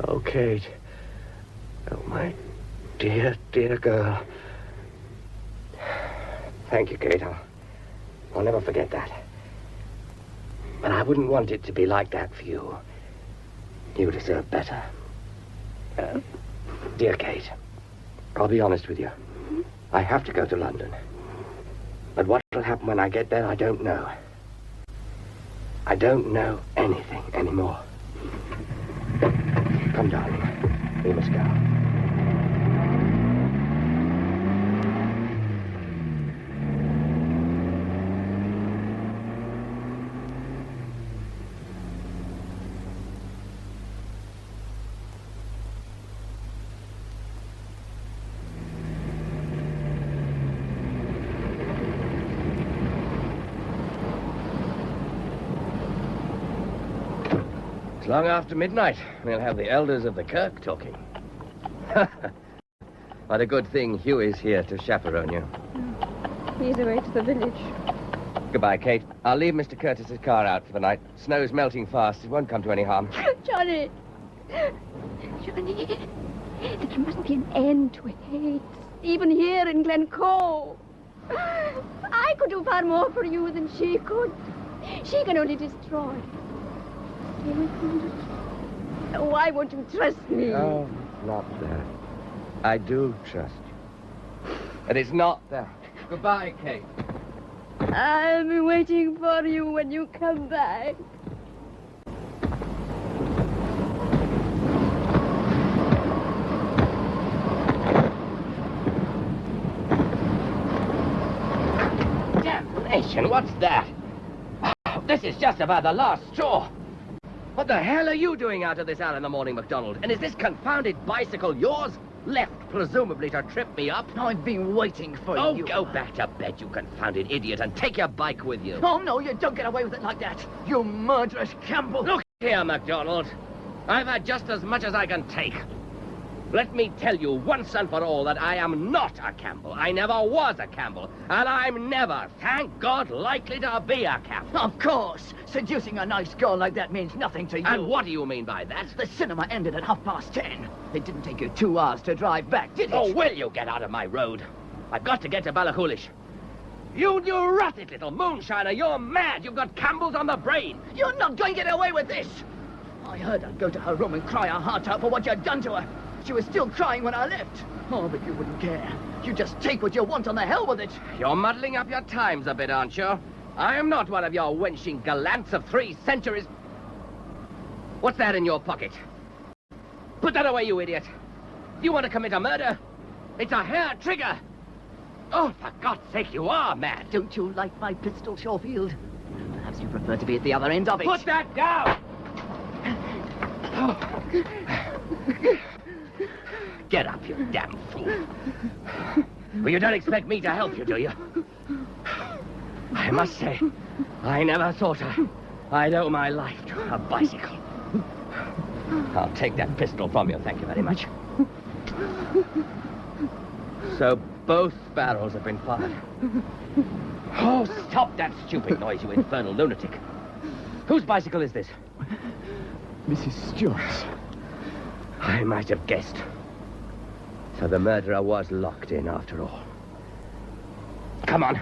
Oh, Kate. Oh, my dear, dear girl. Thank you, Kate. I'll never forget that. But I wouldn't want it to be like that for you. You deserve better. Dear Kate, I'll be honest with you. I have to go to London. But what will happen when I get there, I don't know. I don't know anything anymore. Come, darling. We must go. It's long after midnight. We'll have the elders of the kirk talking. What a good thing Hughie's here to chaperone you. He's away to the village. Goodbye, Kate. I'll leave Mr. Curtis's car out for the night. Snow's melting fast. It won't come to any harm. Johnny! Johnny! There must be an end to it. Even here in Glencoe. I could do far more for you than she could. She can only destroy. Why won't you trust me? Oh, not that. I do trust you. And it's not that. Goodbye, Kate. I'll be waiting for you when you come back. Damnation, what's that? This is just about the last straw. What the hell are you doing out of this hour in the morning, MacDonald? And is this confounded bicycle yours? Left, presumably, to trip me up? I've been waiting for you. Oh, go back to bed, you confounded idiot, and take your bike with you. Oh, no, you don't get away with it like that. You murderous Campbell. Look here, MacDonald. I've had just as much as I can take. Let me tell you once and for all that I am not a Campbell. I never was a Campbell. And I'm never, thank God, likely to be a Campbell. Of course. Seducing a nice girl like that means nothing to you. And what do you mean by that? The cinema ended at 10:30. It didn't take you 2 hours to drive back, did it? Oh, will you get out of my road? I've got to get to Ballachulish. You neurotic little moonshiner, you're mad. You've got Campbells on the brain. You're not going to get away with this. I heard her go to her room and cry her heart out for what you'd done to her. She was still crying when I left. Oh, but you wouldn't care. You just take what you want and the hell with it. You're muddling up your times a bit, aren't you? I am not one of your wenching gallants of 3 centuries. What's that in your pocket? Put that away, you idiot. You want to commit a murder? It's a hair trigger. Oh, for God's sake, you are mad. Don't you like my pistol, Shawfield? Perhaps you prefer to be at the other end of it. Put that down! Get up, you damn fool. Well, you don't expect me to help you, do you? I must say, I never thought I'd owe my life to a bicycle. I'll take that pistol from you, thank you very much. So both barrels have been fired. Oh, stop that stupid noise, you infernal lunatic. Whose bicycle is this? Mrs. Stewart's. I might have guessed. So the murderer was locked in after all. Come on.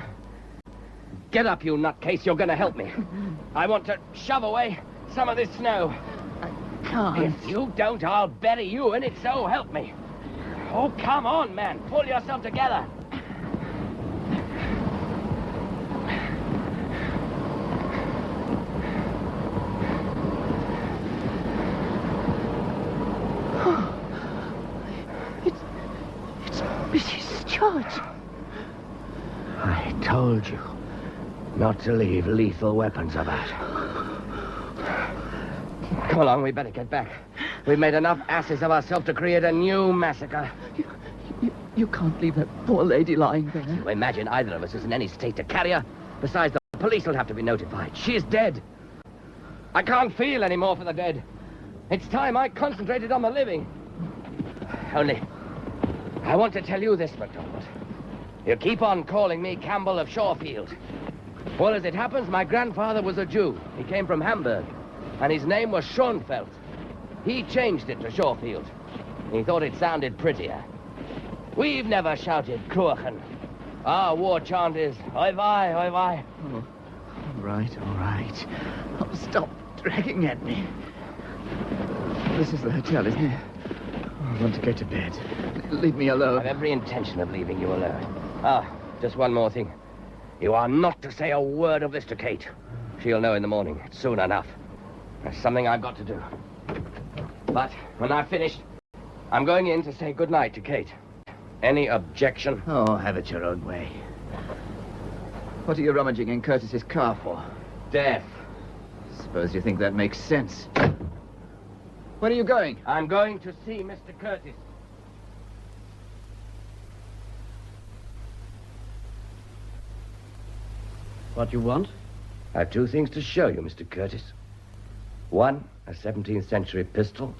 Get up, you nutcase. You're going to help me. I want to shove away some of this snow. I can't. If you don't, I'll bury you in it, so help me. Oh, come on, man. Pull yourself together. Mrs. Stewart. I told you not to leave lethal weapons about. Come along, we better get back. We've made enough asses of ourselves to create a new massacre. You can't leave that poor lady lying there. You imagine either of us is in any state to carry her? Besides, the police will have to be notified. She's dead. I can't feel any more for the dead. It's time I concentrated on the living. Only, I want to tell you this, MacDonald. You keep on calling me Campbell of Shawfield. Well, as it happens, my grandfather was a Jew. He came from Hamburg, and his name was Schoenfeld. He changed it to Shawfield. He thought it sounded prettier. We've never shouted Kruachen. Our war chant is, oi vai, oi vai. Oh, all right. Oh, stop dragging at me. This is the hotel, isn't it? I want to go to bed. Leave me alone. I have every intention of leaving you alone. Ah, just one more thing. You are not to say a word of this to Kate. She'll know in the morning. It's soon enough. There's something I've got to do. But when I've finished, I'm going in to say goodnight to Kate. Any objection? Oh, have it your own way. What are you rummaging in Curtis's car for? Death. Suppose you think that makes sense. Where are you going? I'm going to see Mr. Curtis. What you want? I have 2 things to show you, Mr. Curtis. One, a 17th century pistol,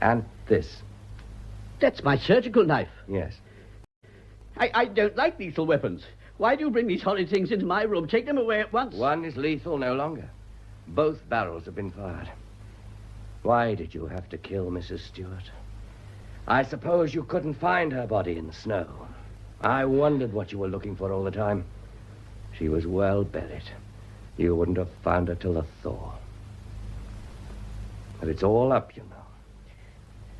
and this. That's my surgical knife. Yes. I don't like lethal weapons. Why do you bring these horrid things into my room? Take them away at once. One is lethal no longer. Both barrels have been fired. Why did you have to kill Mrs. Stewart? I suppose you couldn't find her body in the snow. I wondered what you were looking for all the time. She was well buried. You wouldn't have found her till the thaw. But it's all up, you know.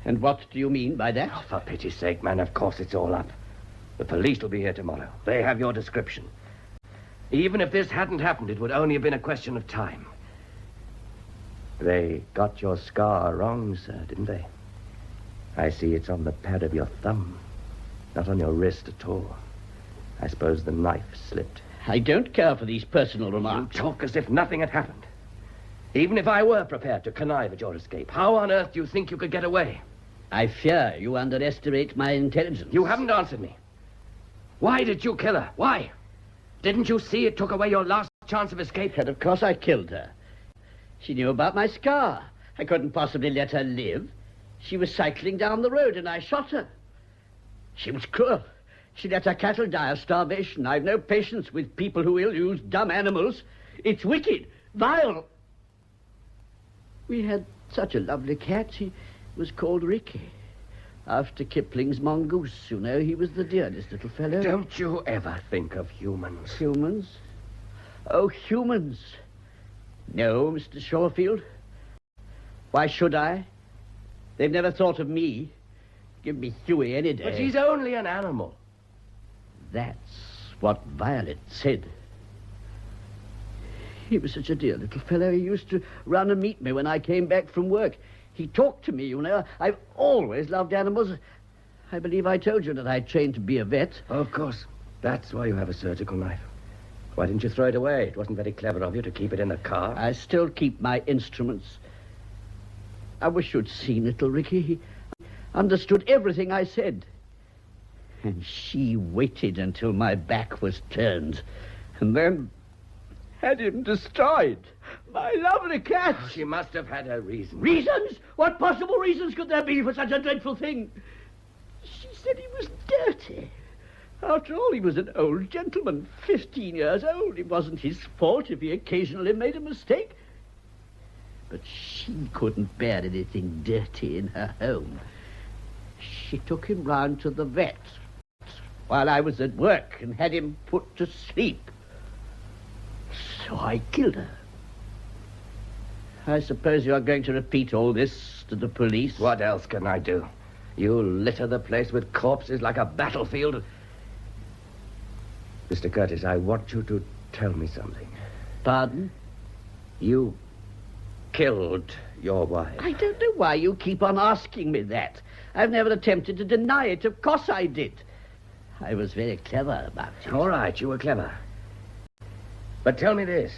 And what do you mean by that? Oh, for pity's sake, man, of course it's all up. The police will be here tomorrow. They have your description. Even if this hadn't happened, it would only have been a question of time. They got your scar wrong, sir, didn't they? I see it's on the pad of your thumb, not on your wrist at all. I suppose the knife slipped. I don't care for these personal remarks. You talk as if nothing had happened. Even if I were prepared to connive at your escape, how on earth do you think you could get away? I fear you underestimate my intelligence. You haven't answered me. Why did you kill her? Why? Didn't you see it took away your last chance of escape? And of course I killed her. She knew about my scar. I couldn't possibly let her live. She was cycling down the road and I shot her. She was cruel. She let her cattle die of starvation. I've no patience with people who ill-use dumb animals. It's wicked, vile. We had such a lovely cat. He was called Ricky. After Kipling's mongoose, you know, he was the dearest little fellow. Don't you ever think of humans? Humans? Oh, humans. No, Mr. Shorefield. Why should I? They've never thought of me. Give me Huey any day. But he's only an animal. That's what Violet said. He was such a dear little fellow. He used to run and meet me when I came back from work. He talked to me, you know. I've always loved animals. I believe I told you that I trained to be a vet. Of course. That's why you have a surgical knife. Why didn't you throw it away? It wasn't very clever of you to keep it in the car. I still keep my instruments. I wish you'd seen little Ricky. He understood everything I said. And she waited until my back was turned. And then had him destroyed. My lovely cat. Oh, she must have had her reasons. Reasons? What possible reasons could there be for such a dreadful thing? She said he was dirty. After all, he was an old gentleman, 15 years old. It wasn't his fault if he occasionally made a mistake. But she couldn't bear anything dirty in her home. She took him round to the vet while I was at work and had him put to sleep. So I killed her. I suppose you are going to repeat all this to the police? What else can I do? You litter the place with corpses like a battlefield. Mr. Curtis, I want you to tell me something. Pardon? You killed your wife. I don't know why you keep on asking me that. I've never attempted to deny it. Of course I did. I was very clever about it. All right, you were clever. But tell me this.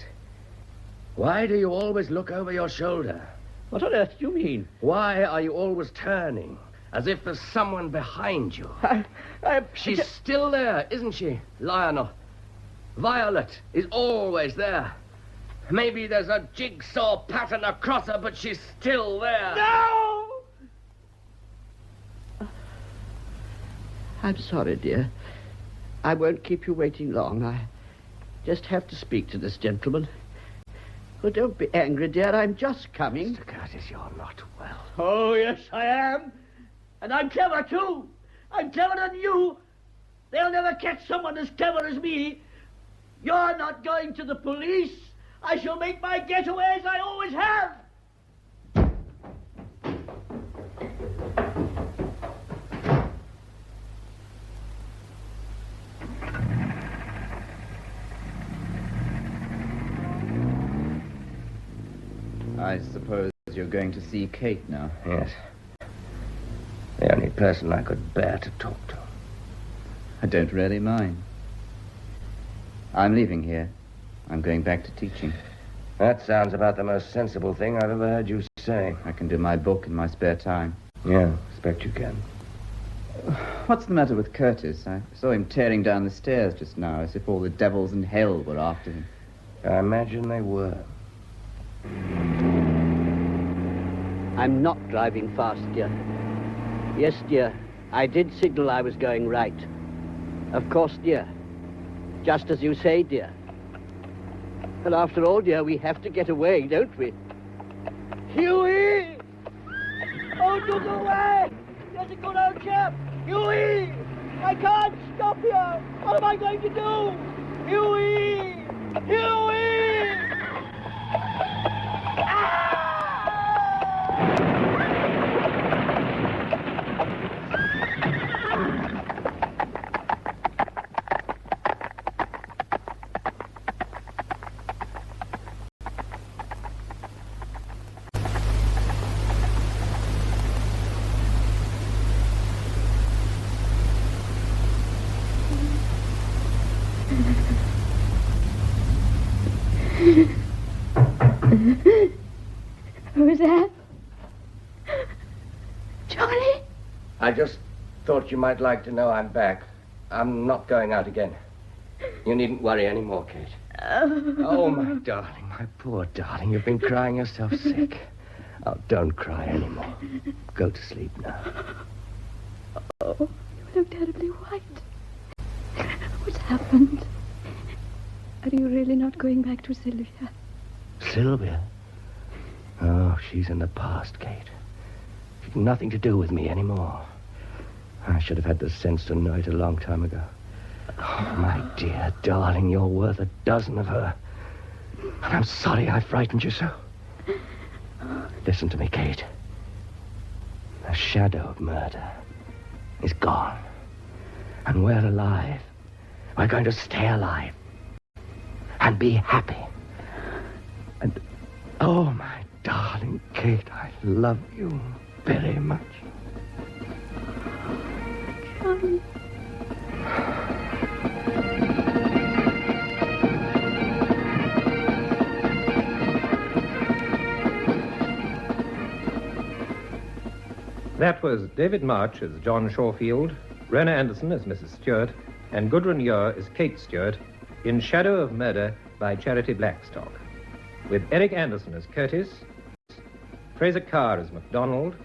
Why do you always look over your shoulder? What on earth do you mean? Why are you always turning, as if there's someone behind you? She's still there, isn't she, Lionel? Violet is always there. Maybe there's a jigsaw pattern across her, but she's still there. No! I'm sorry, dear. I won't keep you waiting long. I just have to speak to this gentleman. Oh, don't be angry, dear. I'm just coming. Mr. Curtis, you're not well. Oh, yes, I am. And I'm clever, too. I'm cleverer than you. They'll never catch someone as clever as me. You're not going to the police. I shall make my getaway as I always have. I suppose you're going to see Kate now. Yes. The only person I could bear to talk to. I don't really mind. I'm leaving here. I'm going back to teaching. That sounds about the most sensible thing I've ever heard you say. I can do my book in my spare time. Yeah, expect you can. What's the matter with Curtis? I saw him tearing down the stairs just now, as if all the devils in hell were after him. I imagine they were. I'm not driving fast, dear. Yes, dear, I did signal I was going right. Of course, dear. Just as you say, dear. And after all, dear, we have to get away, don't we? Hughie! Oh, do go away! There's a good old chap! Hughie! I can't stop here! What am I going to do? Hughie! Hughie! Who's that? Charlie? I just thought you might like to know I'm back. I'm not going out again. You needn't worry any more, Kate. Oh, my darling, my poor darling. You've been crying yourself sick. Oh, don't cry anymore. Go to sleep now. Oh, you look terribly white. What's happened? Are you really not going back to Sylvia? Sylvia? Oh, she's in the past, Kate. She's nothing to do with me anymore. I should have had the sense to know it a long time ago. Oh, my dear darling, you're worth a dozen of her. And I'm sorry I frightened you so. Listen to me, Kate. The shadow of murder is gone. And we're alive. We're going to stay alive. And be happy. And, oh, my darling Kate, I love you very much. Charlie. That was David March as John Shawfield, Rona Anderson as Mrs. Stewart, and Gudrun Ure as Kate Stewart in Shadow of Murder by Charity Blackstock, with Eric Anderson as Curtis, Fraser Carr as MacDonald,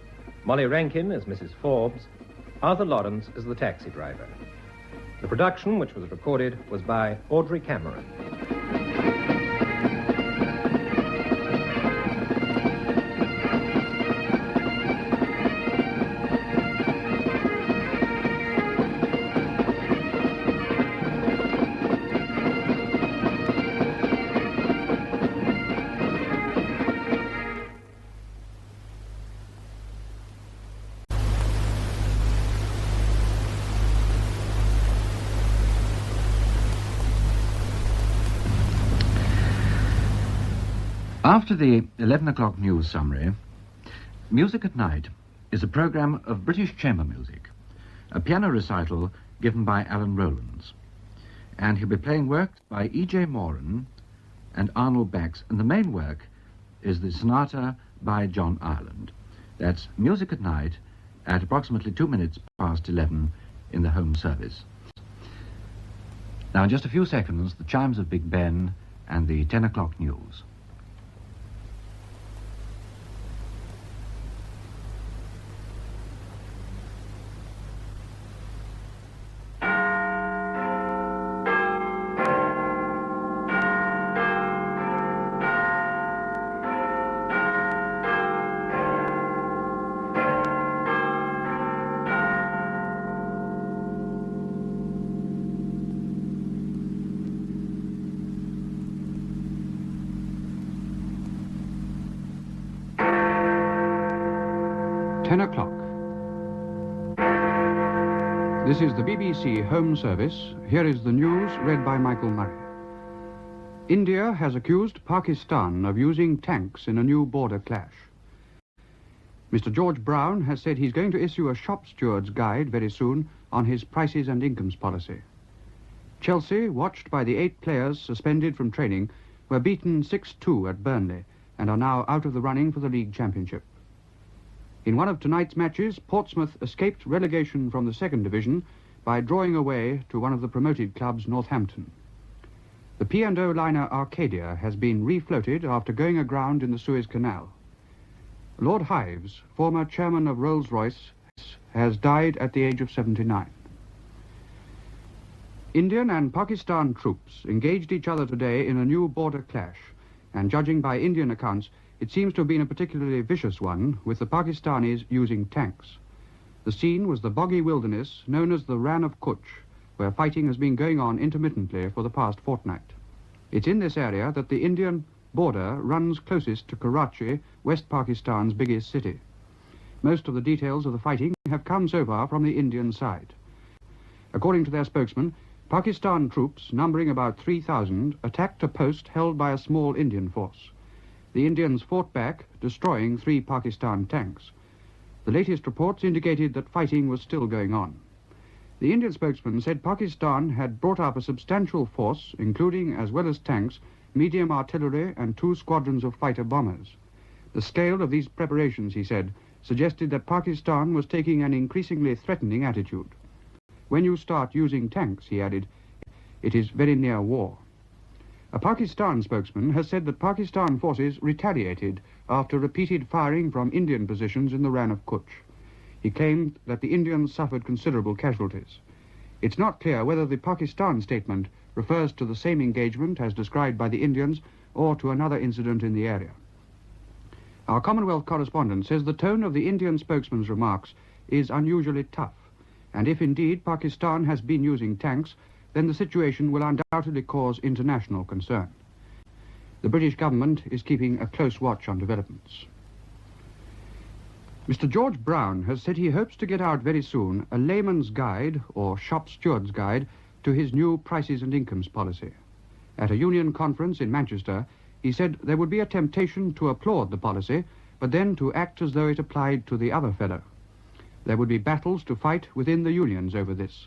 Molly Rankin as Mrs. Forbes, Arthur Lawrence as the taxi driver. The production, which was recorded, was by Audrey Cameron. After the 11 o'clock news summary, Music at Night is a program of British chamber music, a piano recital given by Alan Rowlands. And he'll be playing work by E.J. Moran and Arnold Bax, and the main work is the sonata by John Ireland. That's Music at Night at approximately 2 minutes past 11 in the home service. Now, in just a few seconds, the chimes of Big Ben and the 10 o'clock news. This is the BBC Home Service. Here is the news read by Michael Murray. India has accused Pakistan of using tanks in a new border clash. Mr. George Brown has said he's going to issue a shop steward's guide very soon on his prices and incomes policy. Chelsea, watched by the 8 players suspended from training, were beaten 6-2 at Burnley and are now out of the running for the league championship. In one of tonight's matches, Portsmouth escaped relegation from the second division by drawing away to one of the promoted clubs, Northampton. The P&O liner Arcadia has been refloated after going aground in the Suez Canal. Lord Hives, former chairman of Rolls-Royce, has died at the age of 79. Indian and Pakistan troops engaged each other today in a new border clash, and judging by Indian accounts, it seems to have been a particularly vicious one, with the Pakistanis using tanks. The scene was the boggy wilderness known as the Rann of Kutch, where fighting has been going on intermittently for the past fortnight. It's in this area that the Indian border runs closest to Karachi, West Pakistan's biggest city. Most of the details of the fighting have come so far from the Indian side. According to their spokesman, Pakistan troops, numbering about 3,000, attacked a post held by a small Indian force. The Indians fought back, destroying 3 Pakistan tanks. The latest reports indicated that fighting was still going on. The Indian spokesman said Pakistan had brought up a substantial force, including, as well as tanks, medium artillery and 2 squadrons of fighter bombers. The scale of these preparations, he said, suggested that Pakistan was taking an increasingly threatening attitude. When you start using tanks, he added, it is very near war. A Pakistan spokesman has said that Pakistan forces retaliated after repeated firing from Indian positions in the Rann of Kutch. He claimed that the Indians suffered considerable casualties. It's not clear whether the Pakistan statement refers to the same engagement as described by the Indians or to another incident in the area. Our Commonwealth correspondent says the tone of the Indian spokesman's remarks is unusually tough, and if indeed Pakistan has been using tanks, then the situation will undoubtedly cause international concern. The British government is keeping a close watch on developments. Mr. George Brown has said he hopes to get out very soon a layman's guide, or shop steward's guide, to his new prices and incomes policy. At a union conference in Manchester, he said there would be a temptation to applaud the policy, but then to act as though it applied to the other fellow. There would be battles to fight within the unions over this.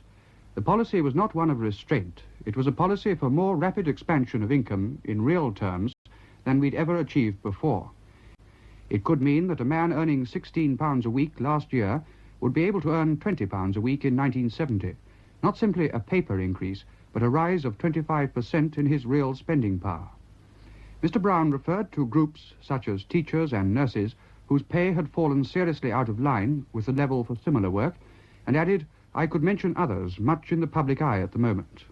The policy was not one of restraint. It was a policy for more rapid expansion of income in real terms than we'd ever achieved before. It could mean that a man earning £16 a week last year would be able to earn £20 a week in 1970. Not simply a paper increase, but a rise of 25% in his real spending power. Mr. Brown referred to groups such as teachers and nurses whose pay had fallen seriously out of line with the level for similar work, and added, I could mention others much in the public eye at the moment.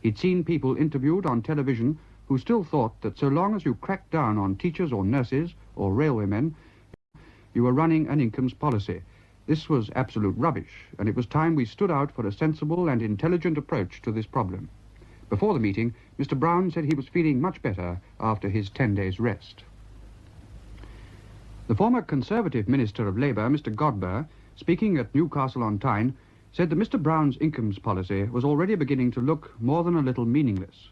He'd seen people interviewed on television who still thought that so long as you cracked down on teachers or nurses or railwaymen, you were running an incomes policy. This was absolute rubbish, and it was time we stood out for a sensible and intelligent approach to this problem. Before the meeting, Mr. Brown said he was feeling much better after his 10 days' rest. The former Conservative Minister of Labour, Mr. Godber, speaking at Newcastle-on-Tyne, said that Mr. Brown's incomes policy was already beginning to look more than a little meaningless.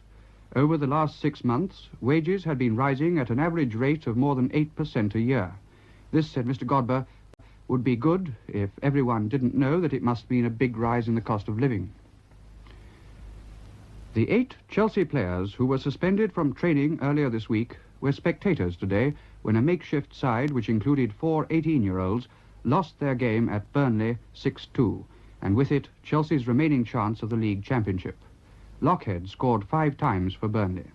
Over the last 6 months, wages had been rising at an average rate of more than 8% a year. This, said Mr. Godber, would be good if everyone didn't know that it must mean a big rise in the cost of living. The 8 Chelsea players who were suspended from training earlier this week were spectators today when a makeshift side, which included 4 18-year-olds, lost their game at Burnley 6-2, and with it Chelsea's remaining chance of the league championship. Lockhead scored 5 times for Burnley.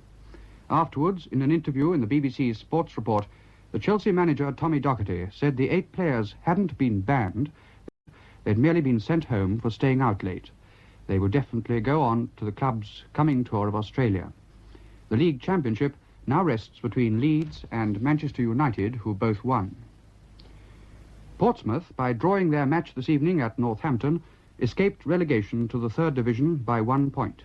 Afterwards, in an interview in the BBC's Sports Report, the Chelsea manager Tommy Docherty said the 8 players hadn't been banned, they'd merely been sent home for staying out late. They would definitely go on to the club's coming tour of Australia. The league championship now rests between Leeds and Manchester United, who both won. Portsmouth, by drawing their match this evening at Northampton, escaped relegation to the 3rd Division by 1 point.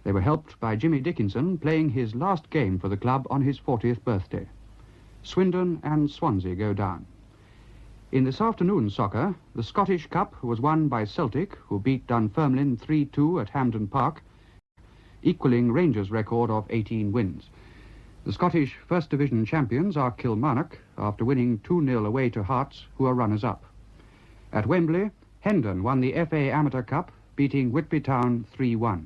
They were helped by Jimmy Dickinson playing his last game for the club on his 40th birthday. Swindon and Swansea go down. In this afternoon's soccer, the Scottish Cup was won by Celtic, who beat Dunfermline 3-2 at Hampden Park, equalling Rangers' record of 18 wins. The Scottish First Division champions are Kilmarnock, after winning 2-0 away to Hearts, who are runners-up. At Wembley, Hendon won the FA Amateur Cup, beating Whitby Town 3-1.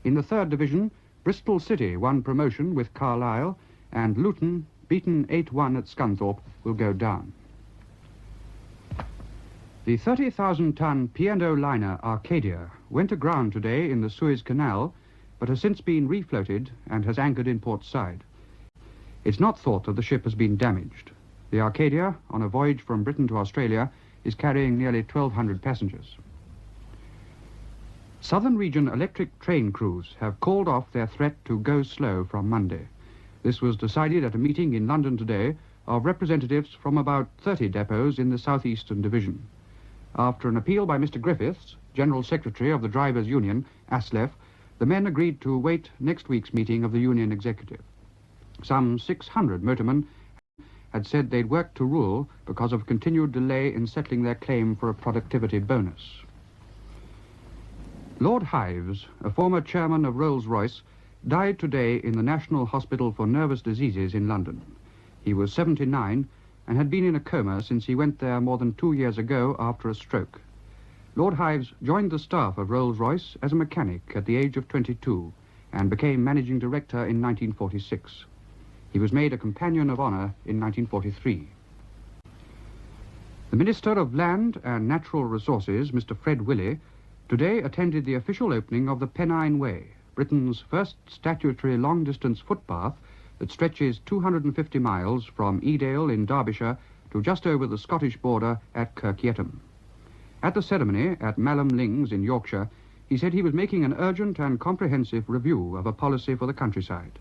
In the 3rd Division, Bristol City won promotion with Carlisle, and Luton, beaten 8-1 at Scunthorpe, will go down. The 30,000-ton P&O liner Arcadia went aground today in the Suez Canal, but has since been refloated and has anchored in Port Said. It's not thought that the ship has been damaged. The Arcadia, on a voyage from Britain to Australia, is carrying nearly 1,200 passengers. Southern Region electric train crews have called off their threat to go slow from Monday. This was decided at a meeting in London today of representatives from about 30 depots in the South Eastern Division. After an appeal by Mr. Griffiths, General Secretary of the Drivers' Union, ASLEF, the men agreed to wait next week's meeting of the Union Executive. Some 600 motormen had said they'd work to rule because of continued delay in settling their claim for a productivity bonus. Lord Hives, a former chairman of Rolls-Royce, died today in the National Hospital for Nervous Diseases in London. He was 79 and had been in a coma since he went there more than 2 years ago after a stroke. Lord Hives joined the staff of Rolls-Royce as a mechanic at the age of 22 and became managing director in 1946. He was made a Companion of Honour in 1943. The Minister of Land and Natural Resources, Mr. Fred Willey, today attended the official opening of the Pennine Way, Britain's first statutory long-distance footpath that stretches 250 miles from Edale in Derbyshire to just over the Scottish border at Kirkyetum. At the ceremony at Malham Lings in Yorkshire, he said he was making an urgent and comprehensive review of a policy for the countryside.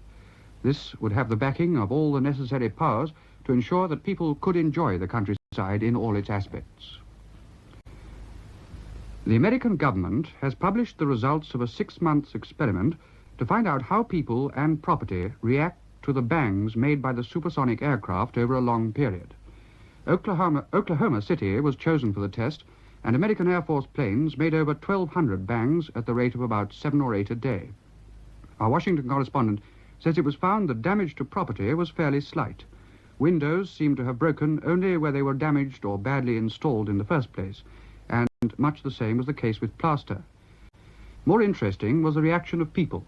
This would have the backing of all the necessary powers to ensure that people could enjoy the countryside in all its aspects. The American government has published the results of a 6-month experiment to find out how people and property react to the bangs made by the supersonic aircraft over a long period. Oklahoma City was chosen for the test, and American Air Force planes made over 1,200 bangs at the rate of about 7 or 8 a day. Our Washington correspondent says it was found that damage to property was fairly slight. Windows seemed to have broken only where they were damaged or badly installed in the first place, and much the same was the case with plaster. More interesting was the reaction of people.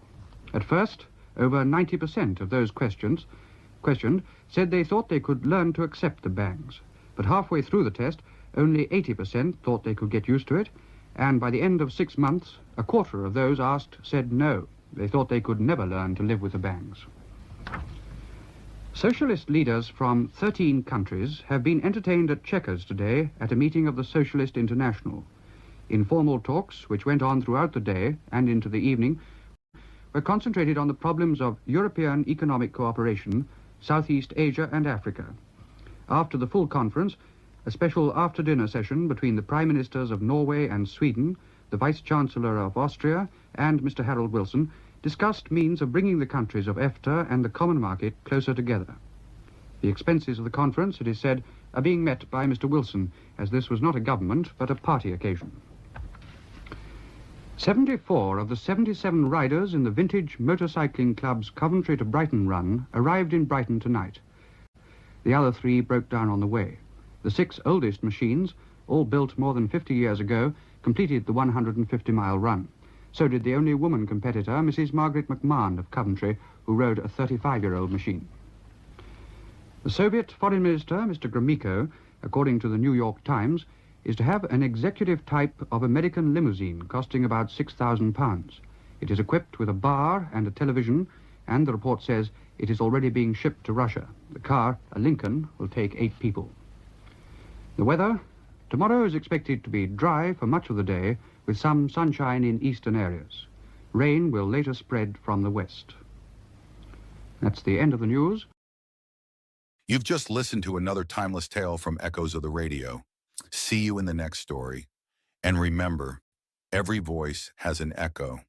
At first, over 90% of those questioned said they thought they could learn to accept the bangs, but halfway through the test, only 80% thought they could get used to it, and by the end of 6 months, a quarter of those asked said no. They thought they could never learn to live with the bangs. Socialist leaders from 13 countries have been entertained at Chequers today at a meeting of the Socialist International. Informal talks, which went on throughout the day and into the evening, were concentrated on the problems of European economic cooperation, Southeast Asia and Africa. After the full conference, a special after-dinner session between the Prime Ministers of Norway and Sweden, the Vice-Chancellor of Austria, and Mr. Harold Wilson, discussed means of bringing the countries of EFTA and the common market closer together. The expenses of the conference, it is said, are being met by Mr. Wilson, as this was not a government but a party occasion. 74 of the 77 riders in the Vintage Motorcycling Club's Coventry to Brighton run arrived in Brighton tonight. The other 3 broke down on the way. The 6 oldest machines, all built more than 50 years ago, completed the 150-mile run. So did the only woman competitor, Mrs. Margaret McMahon of Coventry, who rode a 35-year-old machine. The Soviet Foreign Minister, Mr. Gromyko, according to the New York Times, is to have an executive type of American limousine costing about £6,000. It is equipped with a bar and a television, and the report says it is already being shipped to Russia. The car, a Lincoln, will take 8 people. The weather. Tomorrow is expected to be dry for much of the day, with some sunshine in eastern areas. Rain will later spread from the west. That's the end of the news. You've just listened to another timeless tale from Echoes of the Radio. See you in the next story. And remember, every voice has an echo.